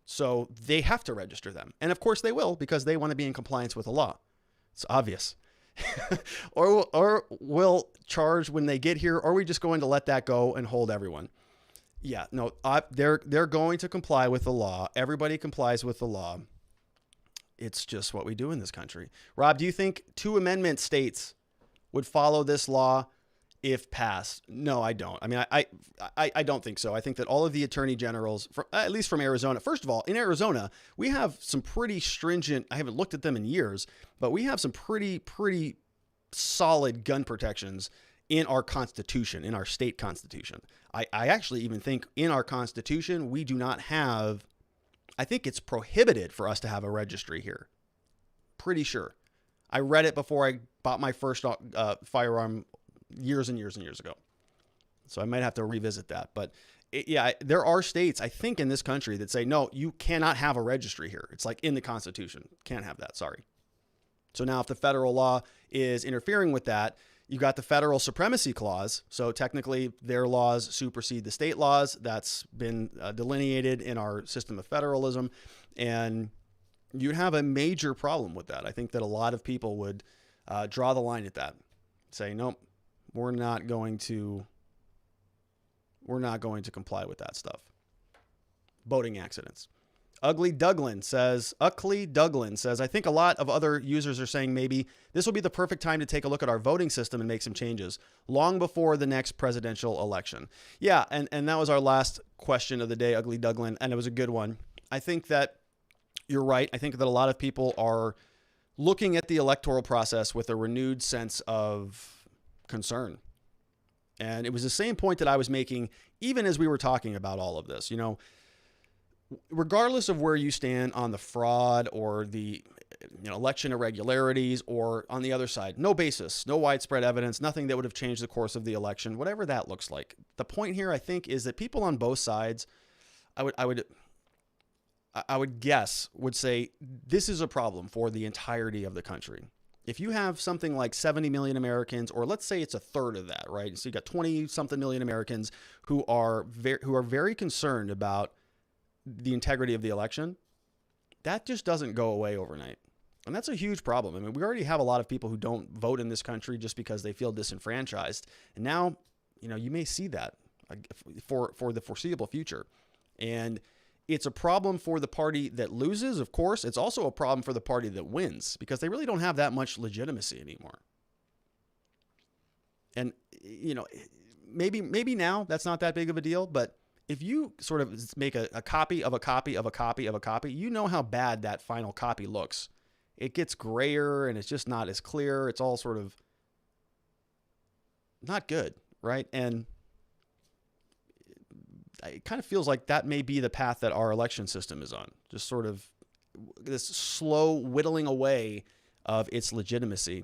So they have to register them. And of course they will because they want to be in compliance with the law. It's obvious. or we'll charge when they get here, or are we just going to let that go and hold everyone? Yeah, no, they're going to comply with the law. Everybody complies with the law. It's just what we do in this country. Rob, do you think 2 amendment states would follow this law if passed? No, I don't. I mean, I don't think so. I think that all of the attorney generals, at least from Arizona, first of all, in Arizona, we have some pretty stringent, I haven't looked at them in years, but we have some pretty solid gun protections in our constitution, in our state constitution. I actually even think in our constitution, we do not have, I think it's prohibited for us to have a registry here. Pretty sure. I read it before I bought my first firearm years and years and years ago. So I might have to revisit that. But there are states, I think, in this country that say, no, you cannot have a registry here. It's like in the Constitution. Can't have that. Sorry. So now if the federal law is interfering with that, you've got the federal supremacy clause. So technically their laws supersede the state laws. That's been delineated in our system of federalism. And you'd have a major problem with that. I think that a lot of people would draw the line at that. Say, nope. We're not going to comply with that stuff. Boating accidents. Ugly Douglin says, I think a lot of other users are saying maybe this will be the perfect time to take a look at our voting system and make some changes long before the next presidential election. Yeah, and that was our last question of the day, Ugly Douglin, and it was a good one. I think that you're right. I think that a lot of people are looking at the electoral process with a renewed sense of concern. And it was the same point that I was making even as we were talking about all of this. Regardless of where you stand on the fraud or the election irregularities, or on the other side, no basis, no widespread evidence, nothing that would have changed the course of the election, whatever that looks like. The point here, I think, is that people on both sides, I would guess, would say this is a problem for the entirety of the country. If you have something like 70 million Americans, or let's say it's a third of that, right? So you got 20 something million Americans who are very concerned about the integrity of the election. That just doesn't go away overnight. And that's a huge problem. I mean, we already have a lot of people who don't vote in this country just because they feel disenfranchised. And now, you may see that for the foreseeable future. And it's a problem for the party that loses, of course. It's also a problem for the party that wins because they really don't have that much legitimacy anymore. And, maybe now that's not that big of a deal, but if you sort of make a copy of a copy of a copy of a copy, you know how bad that final copy looks. it gets grayer and it's just not as clear. It's all sort of not good, right? And it kind of feels like that may be the path that our election system is on, just sort of this slow whittling away of its legitimacy.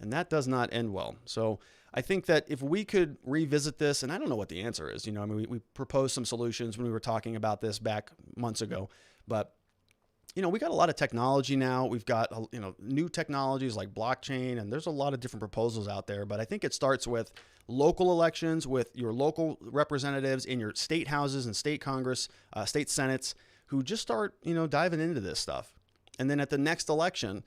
And that does not end well. So I think that if we could revisit this, and I don't know what the answer is, we proposed some solutions when we were talking about this back months ago, but we got a lot of technology now. We've got, new technologies like blockchain, and there's a lot of different proposals out there. But I think it starts with local elections, with your local representatives in your state houses and state Congress, state Senates, who just start, diving into this stuff. And then at the next election,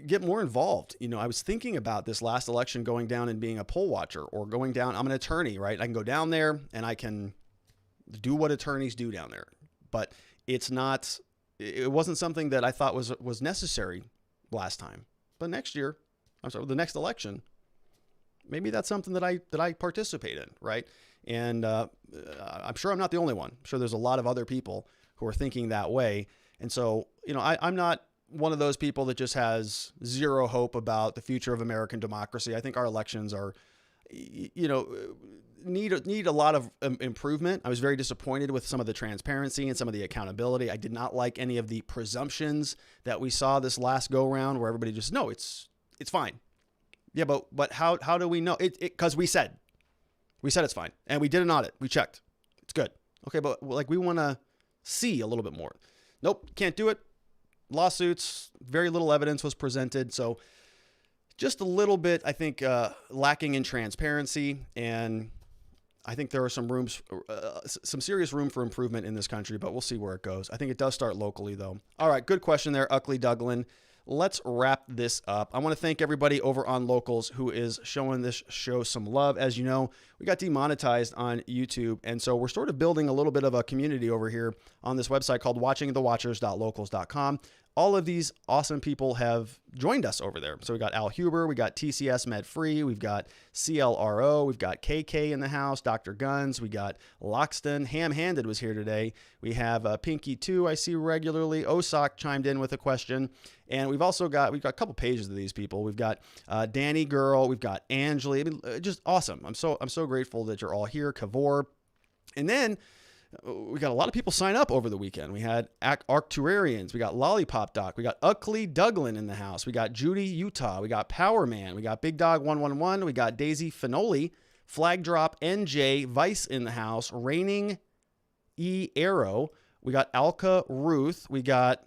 get more involved. I was thinking about this last election, going down and being a poll watcher, or going down. I'm an attorney, right? I can go down there and I can do what attorneys do down there. But it wasn't something that I thought was necessary last time. But the next election, maybe that's something that I participate in, right? And I'm sure I'm not the only one. I'm sure there's a lot of other people who are thinking that way. And so, I'm not one of those people that just has zero hope about the future of American democracy. I think our elections are, need a lot of improvement. I was very disappointed with some of the transparency and some of the accountability. I did not like any of the presumptions that we saw this last go round, where everybody just, no, it's fine. Yeah, but how do we know it? Because we said it's fine, and we did an audit. We checked, it's good. Okay, but we want to see a little bit more. Nope, can't do it. Lawsuits, very little evidence was presented. So just a little bit, I think, lacking in transparency. And I think there are some serious room for improvement in this country, but we'll see where it goes. I think it does start locally, though. All right, good question there, Uckley Douglin. Let's wrap this up. I want to thank everybody over on Locals who is showing this show some love. As you know, we got demonetized on YouTube, and so we're sort of building a little bit of a community over here on this website called watchingthewatchers.locals.com. All of these awesome people have joined us over there. So we got Al Huber, we got TCS Med Free, we've got CLRO, we've got KK in the house, Dr. Guns, we got Loxton, Ham Handed was here today. We have Pinky 2, I see regularly. Osak chimed in with a question. And we've got a couple pages of these people. We've got Danny Girl, we've got Angeli. I mean, just awesome. I'm so grateful that you're all here. Kavor. And then we got a lot of people sign up over the weekend. We had Arcturarians, we got Lollipop Doc, we got Uckley Douglin in the house, we got Judy Utah, we got Power Man, we got Big Dog 111, we got Daisy Finoli, Flag Drop NJ Vice in the house, Raining E Arrow, we got Alka Ruth, we got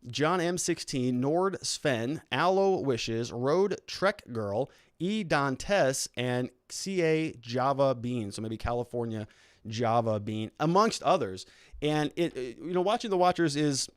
John M16, Nord Sven, Aloe Wishes, Road Trek Girl, E Dantes, and CA Java Bean. So maybe California Java Bean, amongst others. And Watching the Watchers is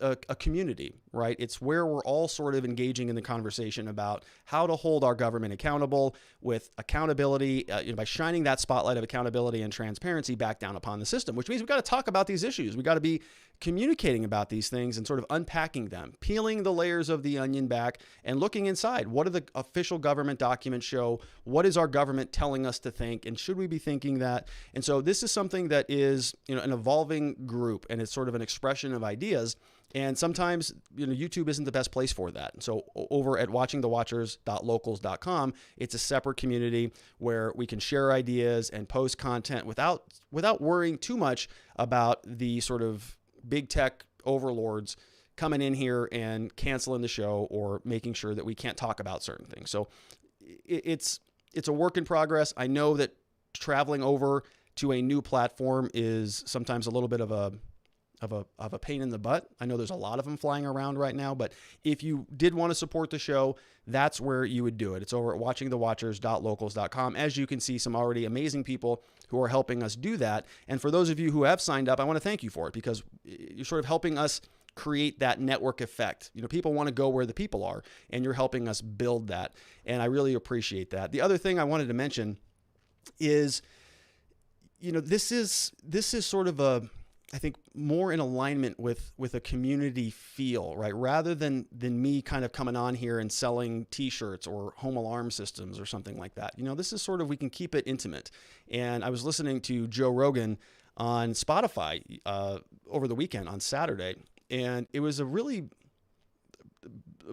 a community, right? It's where we're all sort of engaging in the conversation about how to hold our government accountable with accountability, by shining that spotlight of accountability and transparency back down upon the system, which means we've got to talk about these issues. We've got to be communicating about these things and sort of unpacking them, peeling the layers of the onion back and looking inside. What do the official government documents show? What is our government telling us to think? And should we be thinking that? And so this is something that is, an evolving group, and it's sort of an expression of ideas. And sometimes, YouTube isn't the best place for that. And so over at watchingthewatchers.locals.com, it's a separate community where we can share ideas and post content without worrying too much about the sort of big tech overlords coming in here and canceling the show or making sure that we can't talk about certain things. So it's a work in progress. I know that traveling over to a new platform is sometimes a little bit of a pain in the butt. I know there's a lot of them flying around right now, but if you did want to support the show, that's where you would do it. It's over at watchingthewatchers.locals.com. As you can see, some already amazing people who are helping us do that. And for those of you who have signed up, I want to thank you for it, because you're sort of helping us create that network effect. People want to go where the people are, and you're helping us build that. And I really appreciate that. The other thing I wanted to mention is, this is sort of I think more in alignment with a community feel, right? Rather than me kind of coming on here and selling t-shirts or home alarm systems or something like that. This is sort of, we can keep it intimate. And I was listening to Joe Rogan on Spotify over the weekend on Saturday, and it was a really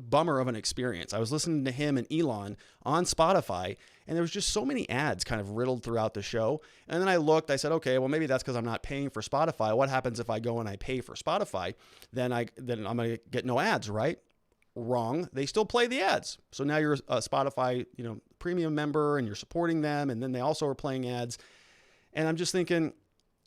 bummer of an experience. I was listening to him and Elon on Spotify, and there was just so many ads kind of riddled throughout the show. And then I looked, I said, okay, well, maybe that's because I'm not paying for Spotify. What happens if I go and I pay for Spotify? Then I'm going to get no ads, right? Wrong. They still play the ads. So now you're a Spotify, premium member, and you're supporting them. And then they also are playing ads. And I'm just thinking,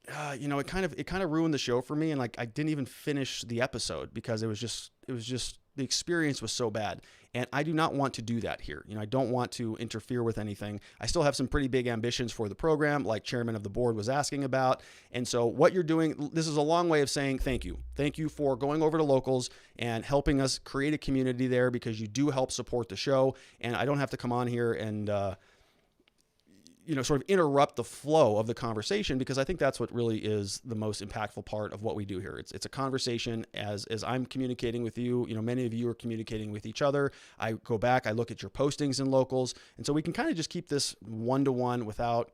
it kind of ruined the show for me. And like, I didn't even finish the episode because it was just the experience was so bad. And I do not want to do that here. I don't want to interfere with anything. I still have some pretty big ambitions for the program, like chairman of the board was asking about. And so what you're doing, this is a long way of saying thank you. Thank you for going over to Locals and helping us create a community there, because you do help support the show. And I don't have to come on here and, sort of interrupt the flow of the conversation, because I think that's what really is the most impactful part of what we do here. It's a conversation as I'm communicating with you. Many of you are communicating with each other. I go back, I look at your postings in Locals. And so we can kind of just keep this one-to-one without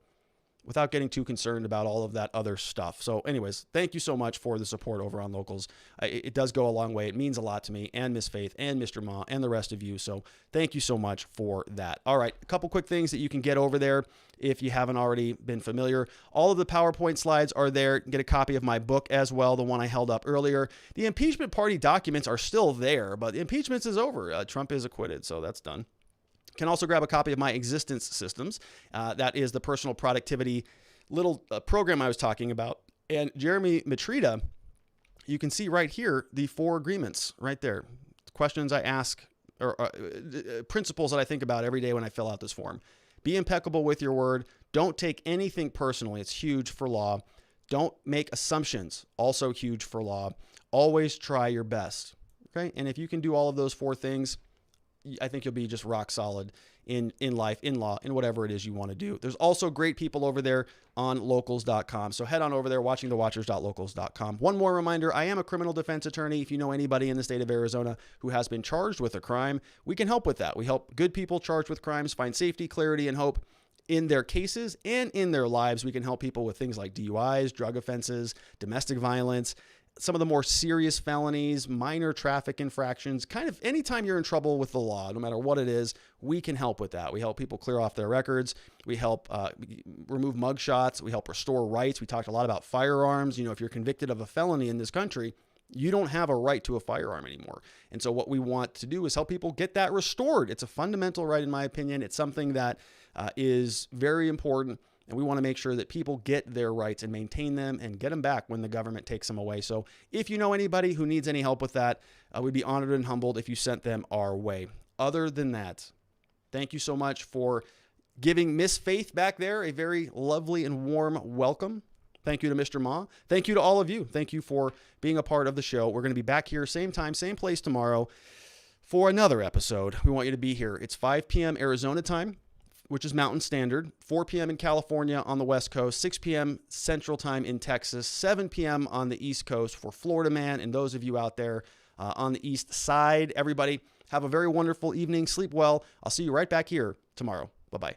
getting too concerned about all of that other stuff. So anyways, thank you so much for the support over on Locals. It does go a long way. It means a lot to me and Miss Faith and Mr. Ma and the rest of you. So thank you so much for that. All right, a couple quick things that you can get over there if you haven't already been familiar. All of the PowerPoint slides are there. You can get a copy of my book as well, the one I held up earlier. The impeachment party documents are still there, but the impeachment is over. Trump is acquitted, so that's done. Can also grab a copy of my Existence Systems. That is the personal productivity little program I was talking about. And Jeremy Matrita, you can see right here the 4 agreements right there. Questions I ask, or principles that I think about every day when I fill out this form. Be impeccable with your word. Don't take anything personally. It's huge for law. Don't make assumptions. Also huge for law. Always try your best. Okay? And if you can do all of those 4 things, I think you'll be just rock solid in life, in law, in whatever it is you want to do. There's also great people over there on locals.com. So head on over there, watchingthewatchers.locals.com. One more reminder, I am a criminal defense attorney. If you know anybody in the state of Arizona who has been charged with a crime, we can help with that. We help good people charged with crimes find safety, clarity, and hope in their cases and in their lives. We can help people with things like DUIs, drug offenses, domestic violence, some of the more serious felonies, minor traffic infractions, kind of anytime you're in trouble with the law, no matter what it is, we can help with that. We help people clear off their records. We help remove mugshots. We help restore rights. We talked a lot about firearms. If you're convicted of a felony in this country, you don't have a right to a firearm anymore. And so what we want to do is help people get that restored. It's a fundamental right, in my opinion. It's something that is very important. And we want to make sure that people get their rights and maintain them and get them back when the government takes them away. So if you know anybody who needs any help with that, we'd be honored and humbled if you sent them our way. Other than that, thank you so much for giving Miss Faith back there a very lovely and warm welcome. Thank you to Mr. Ma. Thank you to all of you. Thank you for being a part of the show. We're going to be back here same time, same place tomorrow for another episode. We want you to be here. It's 5 p.m. Arizona time, which is Mountain Standard, 4 p.m. in California on the West Coast, 6 p.m. Central Time in Texas, 7 p.m. on the East Coast for Florida Man and those of you out there on the East Side. Everybody, have a very wonderful evening. Sleep well. I'll see you right back here tomorrow. Bye-bye.